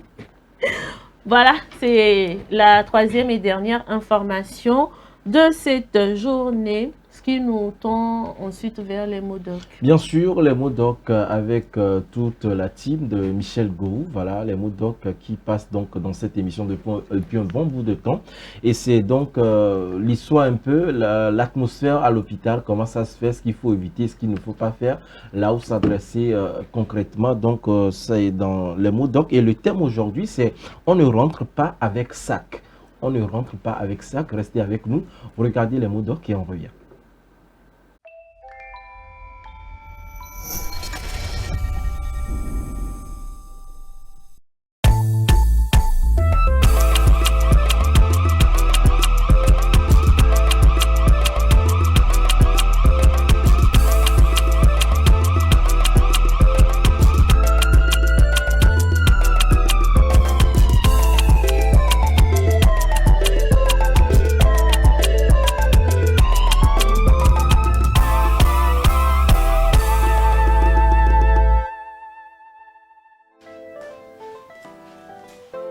Voilà, c'est la troisième et dernière information de cette journée, ce qui nous tend ensuite vers les mots doc. Bien sûr, les mots doc avec toute la team de Michel Gourou, voilà, les mots doc qui passent donc dans cette émission depuis un bon bout de temps. Et c'est donc l'histoire un peu, l'atmosphère à l'hôpital, comment ça se fait, ce qu'il faut éviter, ce qu'il ne faut pas faire, là où s'adresser concrètement. Donc, c'est dans les mots doc. Et le thème aujourd'hui, c'est « On ne rentre pas avec sac ». On ne rentre pas avec sac, restez avec nous, regardez les mots doc et on revient.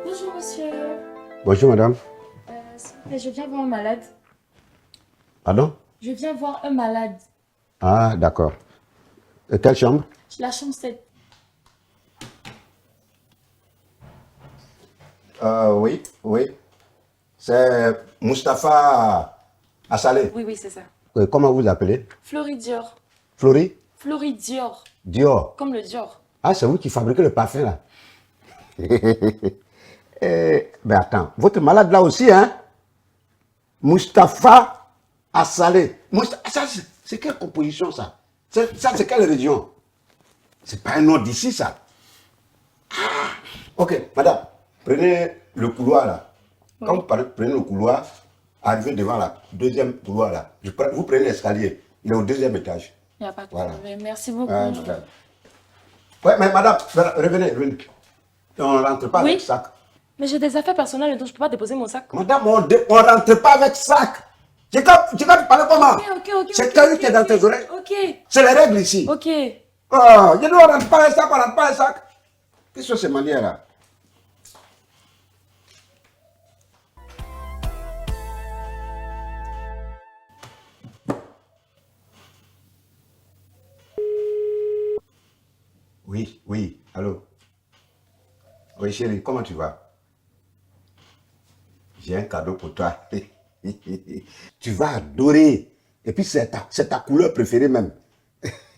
Bonjour monsieur. Bonjour madame. Je viens voir un malade. Pardon? Je viens voir un malade. Ah, d'accord. Quelle chambre? La chambre 7. Oui. C'est Mustapha Assalé. Oui, c'est ça. Comment vous appelez? Floridior. Flori? Floridior. Dior. Comme le Dior. Ah, c'est vous qui fabriquez le parfum là. Mais attends, votre malade là aussi, hein? Mustapha Assalé. Ça, c'est quelle composition ça? Ça, c'est quelle région? C'est pas un nom d'ici ça. Ah, ok, madame, prenez le couloir là. Quand vous prenez le couloir, arrivez devant la deuxième couloir là. Vous prenez l'escalier, il est au deuxième étage. Il n'y a pas de Voilà. problème. Merci beaucoup. Ouais, mais madame, revenez. On ne rentre pas avec sac. Mais j'ai des affaires personnelles, donc je ne peux pas déposer mon sac. Madame, on ne rentre pas avec sac. Tu vas te parler comment? Ok. C'est caillou qui est dans tes oreilles. Ok. C'est les règles ici. Ok. Oh, je dis on ne rentre pas avec sac, on ne rentre pas avec sac. Qu'est-ce que c'est ces manières-là? Oui, allô? Oui, chérie, comment tu vas? J'ai un cadeau pour toi. Tu vas adorer. Et puis, c'est ta couleur préférée même.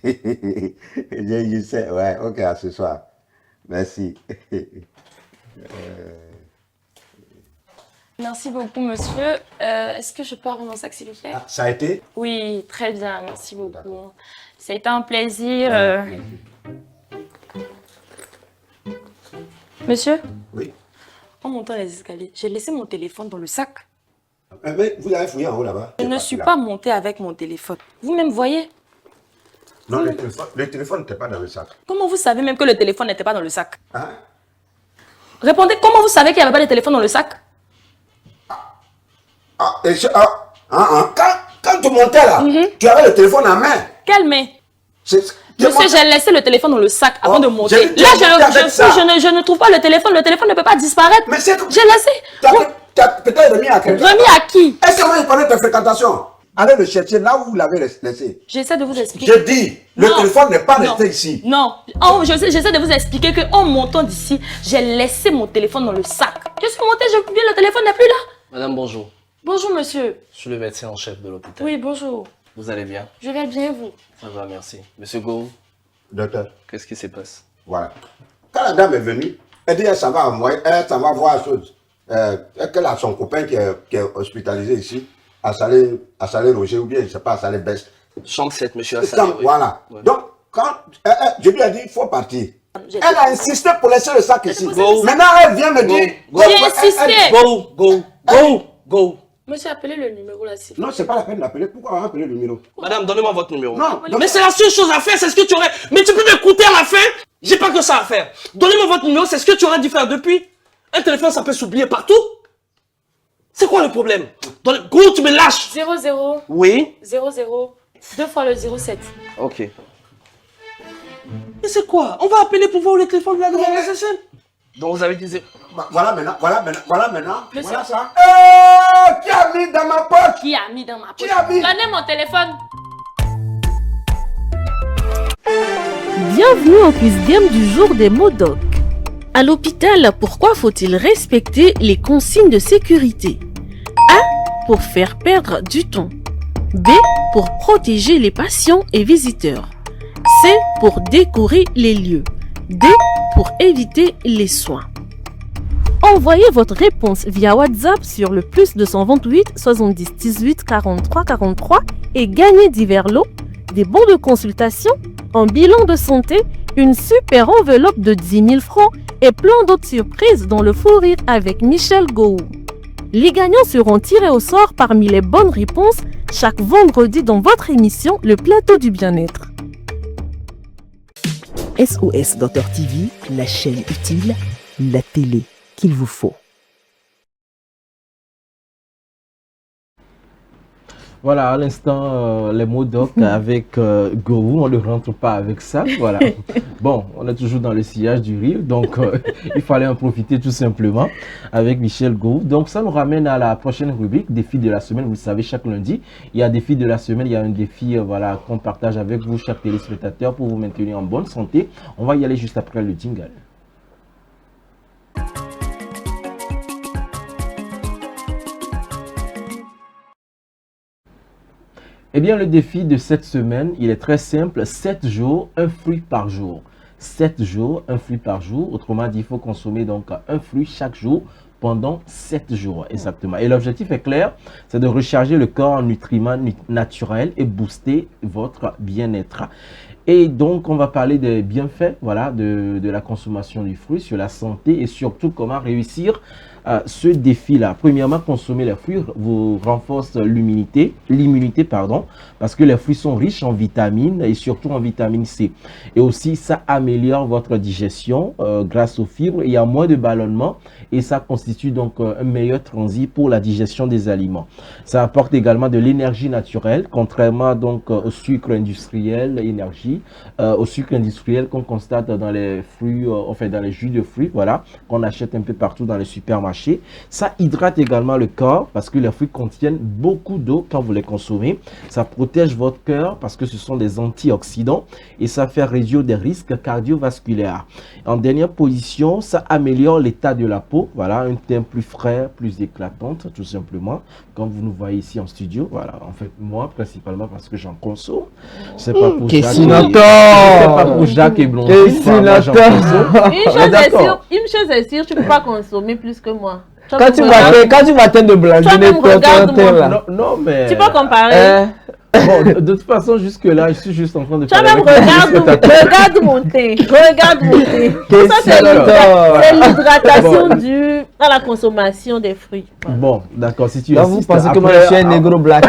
Je sais, ouais, ok, à ce soir. Merci. Merci beaucoup, monsieur. Est-ce que je peux avoir mon sac, s'il vous plaît? Ah, ça a été? Oui, très bien, merci beaucoup. Ça a été un plaisir. Monsieur? Oui. En montant les escaliers, j'ai laissé mon téléphone dans le sac. Mais vous avez fouillé en haut là-bas? Je ne suis pas montée avec mon téléphone. Vous-même voyez? Non, le téléphone n'était pas dans le sac. Comment vous savez même que le téléphone n'était pas dans le sac? Hein? Répondez, comment vous savez qu'il n'y avait pas de téléphone dans le sac? Quand tu montais là, tu avais le téléphone en main. Quelle main? Monsieur, j'ai laissé le téléphone dans le sac avant de monter. Là, je ne trouve pas le téléphone. Le téléphone ne peut pas disparaître. Mais c'est... J'ai laissé. Tu as peut-être remis à quelqu'un. Remis à qui? Est-ce que vous connaissez ta fréquentation? Allez le chercher là où vous l'avez laissé. J'essaie de vous expliquer. Je dis, le téléphone n'est pas resté ici. Non. J'essaie de vous expliquer qu'en montant d'ici, j'ai laissé mon téléphone dans le sac. Je suis montée, je viens, le téléphone n'est plus là. Madame, bonjour. Bonjour, monsieur. Je suis le médecin en chef de l'hôpital. Oui, bonjour. Vous allez bien? Je vais bien, vous? Ça va, merci. Monsieur Go. Docteur. Qu'est-ce qui se passe? Voilà. Quand la dame est venue, elle dit elle s'en va voir chose. Qu'elle a son copain qui est hospitalisé ici, à Salé Roger, ou bien je ne sais pas, à Salé Best. Chambre 7, monsieur Assalé. Oui. Voilà. Ouais. Donc, quand je lui ai dit, il faut partir. Elle a insisté pour laisser le sac ici. Maintenant, elle vient me dire... J'ai insisté. Go. Monsieur, appelez le numéro là. Non, c'est pas la peine d'appeler. Pourquoi on va appeler le numéro? Madame, donnez-moi votre numéro. Non. Mais c'est la seule chose à faire, c'est ce que tu aurais... Mais tu peux m'écouter à la fin? J'ai pas que ça à faire. Donnez-moi votre numéro, c'est ce que tu aurais dû faire depuis. Un téléphone, ça peut s'oublier partout. C'est quoi le problème? Go, tu me lâches. 00. Oui. 00. 2 fois le 07. Ok. Mais c'est quoi? On va appeler pour voir le téléphone de la SSM. Donc vous avez dit... Voilà maintenant. Monsieur. Voilà ça. Qui a mis dans ma poche? Qui a mis dans ma poche? Qui a mis? Donnez mon téléphone. Bienvenue au quiz game du jour des MODOC. À l'hôpital, pourquoi faut-il respecter les consignes de sécurité? A. Pour faire perdre du temps. B. Pour protéger les patients et visiteurs. C. Pour décorer les lieux. D. Pour éviter les soins. Envoyez votre réponse via WhatsApp sur le +228 70 18 43 43 et gagnez divers lots, des bons de consultation, un bilan de santé, une super enveloppe de 10 000 francs et plein d'autres surprises dans le fou rire avec Michel Gou. Les gagnants seront tirés au sort parmi les bonnes réponses chaque vendredi dans votre émission Le Plateau du Bien-être. SOS Docteur TV, la chaîne utile, la télé qu'il vous faut. Voilà, à l'instant, les MODOC avec Gorou, on ne rentre pas avec ça, voilà. Bon, on est toujours dans le sillage du rire, donc il fallait en profiter tout simplement avec Michel Gorou. Donc ça nous ramène à la prochaine rubrique, défi de la semaine. Vous le savez, chaque lundi, il y a défi de la semaine, il y a un défi voilà, qu'on partage avec vous, chers téléspectateurs, pour vous maintenir en bonne santé. On va y aller juste après le jingle. Eh bien, le défi de cette semaine, il est très simple. 7 jours, un fruit par jour. 7 jours, un fruit par jour. Autrement dit, il faut consommer donc un fruit chaque jour pendant 7 jours exactement. Et l'objectif est clair, c'est de recharger le corps en nutriments naturels et booster votre bien-être. Et donc, on va parler des bienfaits voilà, de la consommation du fruit sur la santé et surtout comment réussir ce défi-là. Premièrement, consommer les fruits vous renforce l'immunité, parce que les fruits sont riches en vitamines et surtout en vitamine C. Et aussi, ça améliore votre digestion grâce aux fibres. Il y a moins de ballonnement et ça constitue donc un meilleur transit pour la digestion des aliments. Ça apporte également de l'énergie naturelle, contrairement donc au sucre industriel, au sucre industriel qu'on constate dans les fruits, enfin dans les jus de fruits, voilà, qu'on achète un peu partout dans les supermarchés. Ça hydrate également le corps parce que les fruits contiennent beaucoup d'eau quand vous les consommez. Ça protège votre cœur parce que ce sont des antioxydants et ça fait réduire des risques cardiovasculaires. En dernière position, ça améliore l'état de la peau. Voilà, un teint plus frais, plus éclatante, tout simplement. Comme vous nous voyez ici en studio. Voilà, en fait, moi, principalement parce que j'en consomme. C'est pas pour Jacques et Blondie. Une chose est sûre, tu ne peux pas consommer plus que moi. Quand tu m'attends de blandiner, non, mais... Tu peux comparer. Bon, de toute façon, jusque-là, je suis juste en train de parler. Regarde mon thé. Ça, c'est l'hydratation due à la consommation des fruits. Voilà. Bon, d'accord. Si tu vous pensez que moi, je suis un négro black.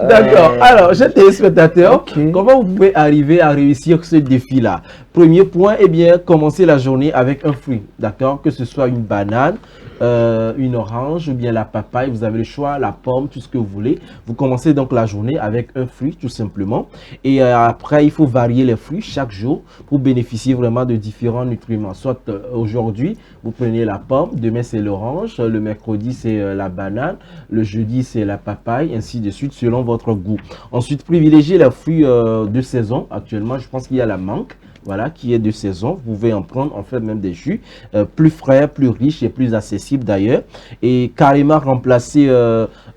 D'accord. Alors, chers téléspectateurs, comment vous pouvez arriver à réussir ce défi-là? Premier point, eh bien, commencer la journée avec un fruit, d'accord? Que ce soit une banane, une orange ou bien la papaye, vous avez le choix, la pomme, tout ce que vous voulez. Vous commencez donc la journée avec un fruit, tout simplement. Et après, il faut varier les fruits chaque jour pour bénéficier vraiment de différents nutriments. Soit aujourd'hui, vous prenez la pomme, demain c'est l'orange, le mercredi c'est la banane, le jeudi c'est la papaye, ainsi de suite, selon votre goût. Ensuite, privilégiez les fruits de saison. Actuellement, je pense qu'il y a la mangue, voilà, qui est de saison. Vous pouvez en prendre, en fait, même des jus plus frais, plus riches et plus accessibles d'ailleurs. Et carrément remplacer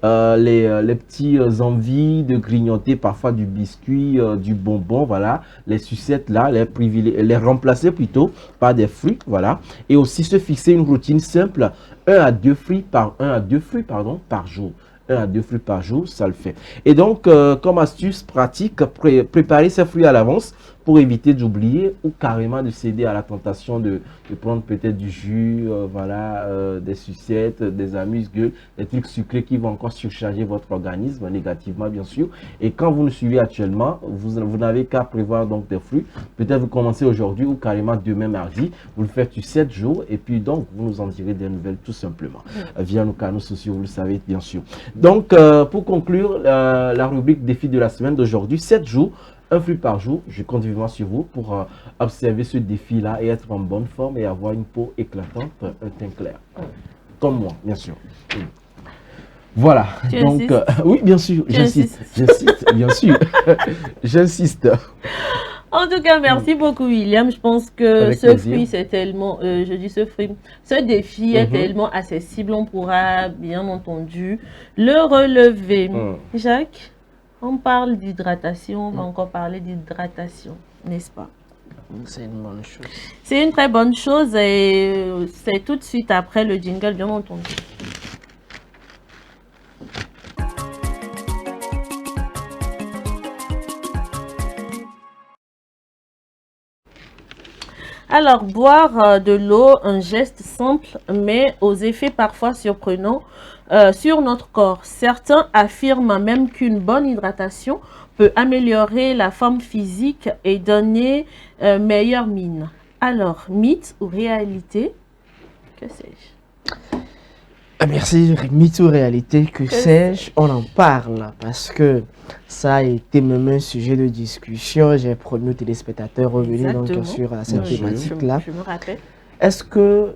les petits envies de grignoter parfois du biscuit, du bonbon, voilà. Les sucettes là, les remplacer plutôt par des fruits, voilà. Et aussi se fixer une routine simple, 1 à 2 fruits par jour. 1 à 2 fruits par jour, ça le fait. Et donc, comme astuce pratique, préparer ces fruits à l'avance pour éviter d'oublier ou carrément de céder à la tentation de prendre peut-être du jus, voilà, des sucettes, des amuse-gueules, des trucs sucrés qui vont encore surcharger votre organisme négativement, bien sûr. Et quand vous nous suivez actuellement, vous n'avez qu'à prévoir donc des fruits. Peut-être vous commencez aujourd'hui ou carrément demain mardi. Vous le faites sur 7 jours et puis donc vous nous en direz des nouvelles tout simplement via nos canaux sociaux, vous le savez bien sûr. Donc, pour conclure la rubrique défi de la semaine d'aujourd'hui, 7 jours, un fruit par jour. Je compte vivement sur vous pour observer ce défi-là et être en bonne forme et avoir une peau éclatante, un teint clair. Comme moi, bien sûr. Voilà. Donc, oui, bien sûr, j'insiste, bien sûr. J'insiste. En tout cas, merci beaucoup, William. Je pense que ce fruit, c'est tellement, ce défi est tellement accessible, on pourra bien entendu le relever. Jacques, on parle d'hydratation, on va encore parler d'hydratation, n'est-ce pas? C'est une bonne chose. C'est une très bonne chose et c'est tout de suite après le jingle, bien entendu. Alors, boire de l'eau, un geste simple, mais aux effets parfois surprenants sur notre corps. Certains affirment même qu'une bonne hydratation peut améliorer la forme physique et donner meilleure mine. Alors, mythe ou réalité? Que sais-je? Merci. Mythe ou réalité, que sais-je? On en parle parce que ça a été même un sujet de discussion. J'ai promis aux téléspectateurs revenir donc sur cette thématique-là. Je me rappelle. Est-ce que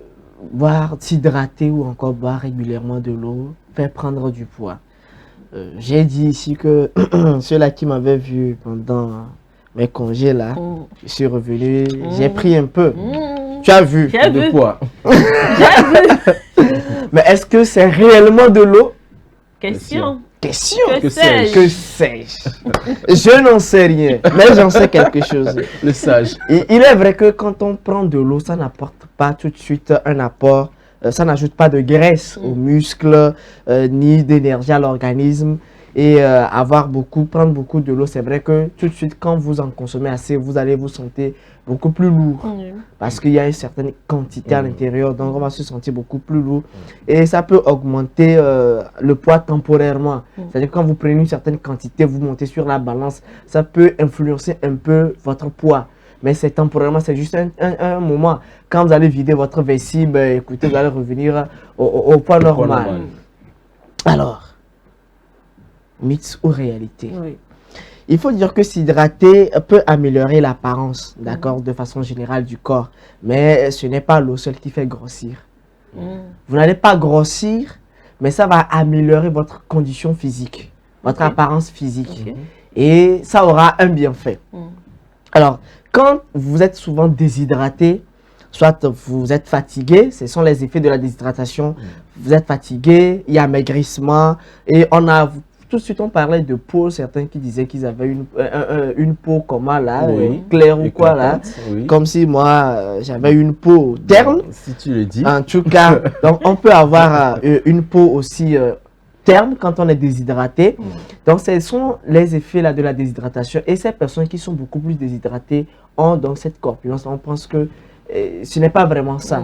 boire, s'hydrater ou encore boire régulièrement de l'eau fait prendre du poids? J'ai dit ici que ceux-là qui m'avaient vu pendant mes congés là, je suis revenu, j'ai pris un peu. Tu as vu de poids. Mais est-ce que c'est réellement de l'eau? Question. question. Que sais-je? Que sais-je? Je n'en sais rien, mais j'en sais quelque chose. Le sage. Il est vrai que quand on prend de l'eau, ça n'apporte pas tout de suite un apport, ça n'ajoute pas de graisse aux muscles, ni d'énergie à l'organisme. Et prendre beaucoup de l'eau, c'est vrai que tout de suite, quand vous en consommez assez, vous allez vous sentir beaucoup plus lourd. Parce qu'il y a une certaine quantité à l'intérieur, donc on va se sentir beaucoup plus lourd. Et ça peut augmenter le poids temporairement. C'est-à-dire quand vous prenez une certaine quantité, vous montez sur la balance, ça peut influencer un peu votre poids. Mais c'est temporairement, c'est juste un moment. Quand vous allez vider votre vessie, ben, écoutez, vous allez revenir au poids normal. Alors, mythe ou réalité? Il faut dire que s'hydrater peut améliorer l'apparence, d'accord, de façon générale du corps. Mais ce n'est pas l'eau seule qui fait grossir. Vous n'allez pas grossir, mais ça va améliorer votre condition physique, votre apparence physique. Et ça aura un bienfait. Alors, quand vous êtes souvent déshydraté, soit vous êtes fatigué, ce sont les effets de la déshydratation. Vous êtes fatigué, il y a amaigrissement et tout de suite on parlait de peau, certains qui disaient qu'ils avaient une peau comment là, claire ou quoi là, comme si moi j'avais une peau terne. Si tu le dis. En tout cas, donc on peut avoir une peau aussi terne quand on est déshydraté. Donc ce sont les effets là de la déshydratation et ces personnes qui sont beaucoup plus déshydratées ont donc cette corpulence. On pense que ce n'est pas vraiment ça.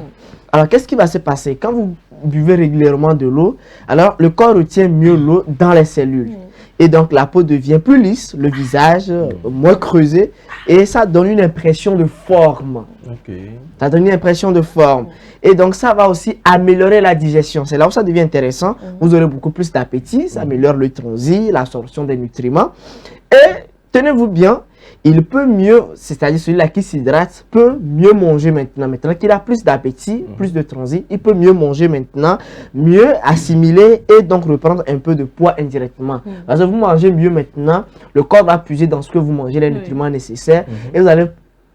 Alors, qu'est-ce qui va se passer? Quand vous buvez régulièrement de l'eau, alors le corps retient mieux l'eau dans les cellules. Et donc, la peau devient plus lisse, le visage moins creusé, et ça donne une impression de forme. Ça donne une impression de forme. Et donc, ça va aussi améliorer la digestion. C'est là où ça devient intéressant. Vous aurez beaucoup plus d'appétit, ça améliore le transit, l'absorption des nutriments. Et, tenez-vous bien, il peut mieux, c'est-à-dire celui-là qui s'hydrate, peut mieux manger maintenant. Maintenant qu'il a plus d'appétit, plus de transit, il peut mieux manger maintenant, mieux assimiler et donc reprendre un peu de poids indirectement. Parce que vous mangez mieux maintenant, le corps va puiser dans ce que vous mangez, les nutriments nécessaires et vous allez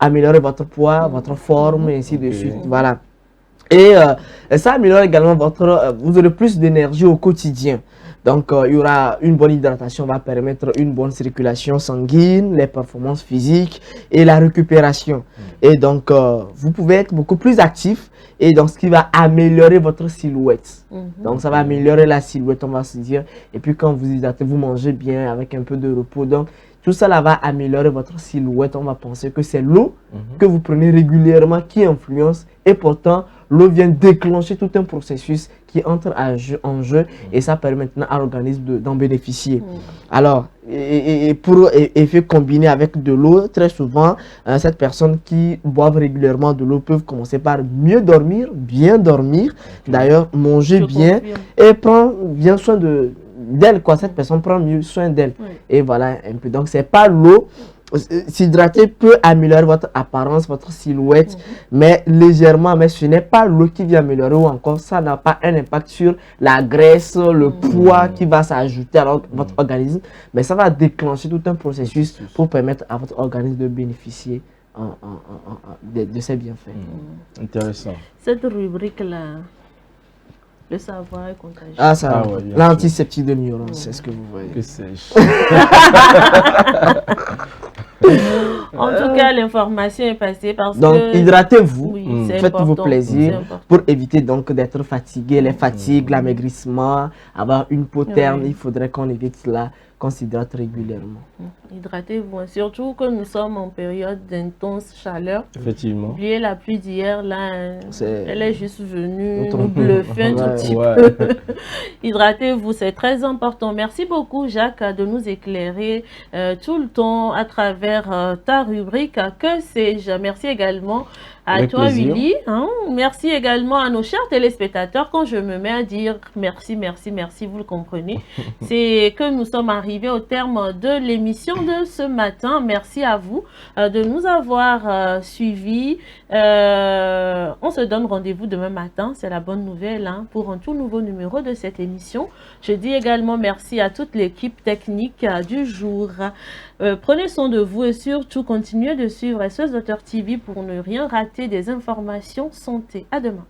améliorer votre poids, votre forme et ainsi de suite. Voilà. Et ça améliore également vous aurez plus d'énergie au quotidien. Donc, il y aura une bonne hydratation, va permettre une bonne circulation sanguine, les performances physiques et la récupération. Et donc, vous pouvez être beaucoup plus actif et donc ce qui va améliorer votre silhouette. Donc, ça va améliorer la silhouette, on va se dire. Et puis, quand vous hydratez, vous mangez bien avec un peu de repos. Donc, tout ça là va améliorer votre silhouette. On va penser que c'est l'eau que vous prenez régulièrement qui influence et pourtant, l'eau vient déclencher tout un processus qui entre en jeu et ça permet maintenant à l'organisme d'en bénéficier. Alors, et pour effet combiné avec de l'eau, très souvent, cette personne qui boivent régulièrement de l'eau peuvent commencer par mieux dormir, bien dormir, d'ailleurs manger bien et prendre bien soin d'elle, quoi. Cette personne prend mieux soin d'elle. Et voilà un peu. Donc, c'est pas l'eau. S'hydrater peut améliorer votre apparence, votre silhouette, mais légèrement, mais ce n'est pas l'eau qui vient améliorer ou encore ça n'a pas un impact sur la graisse, le poids qui va s'ajouter à votre organisme, mais ça va déclencher tout un processus pour permettre à votre organisme de bénéficier de ces bienfaits. Intéressant. Cette rubrique-là, le savoir est contagieux. Ah, ça, l'antiseptique de l'ignorance, c'est ce que vous voyez. Que sais-je? En tout cas, l'information est passée parce que... Donc, hydratez-vous, faites-vous important, plaisir pour éviter donc d'être fatigué, les fatigues, l'amaigrissement, avoir une peau terne, il faudrait qu'on évite cela, qu'on s'hydrate régulièrement. Hydratez-vous, surtout que nous sommes en période d'intense chaleur. Effectivement. Oubliez la pluie d'hier, là, elle est juste venue nous bluffer un tout petit peu. Hydratez-vous, c'est très important. Merci beaucoup, Jacques, de nous éclairer tout le temps à travers ta rubrique. Que sais-je? Merci également à toi, Willy. Merci également à nos chers téléspectateurs. Quand je me mets à dire merci, merci, merci, vous le comprenez, c'est que nous sommes arrivés au terme de l'émission de ce matin. Merci à vous de nous avoir suivis. On se donne rendez-vous demain matin, c'est la bonne nouvelle, pour un tout nouveau numéro de cette émission. Je dis également merci à toute l'équipe technique du jour. Prenez soin de vous et surtout continuez de suivre SOS Docteur TV pour ne rien rater des informations santé. À demain.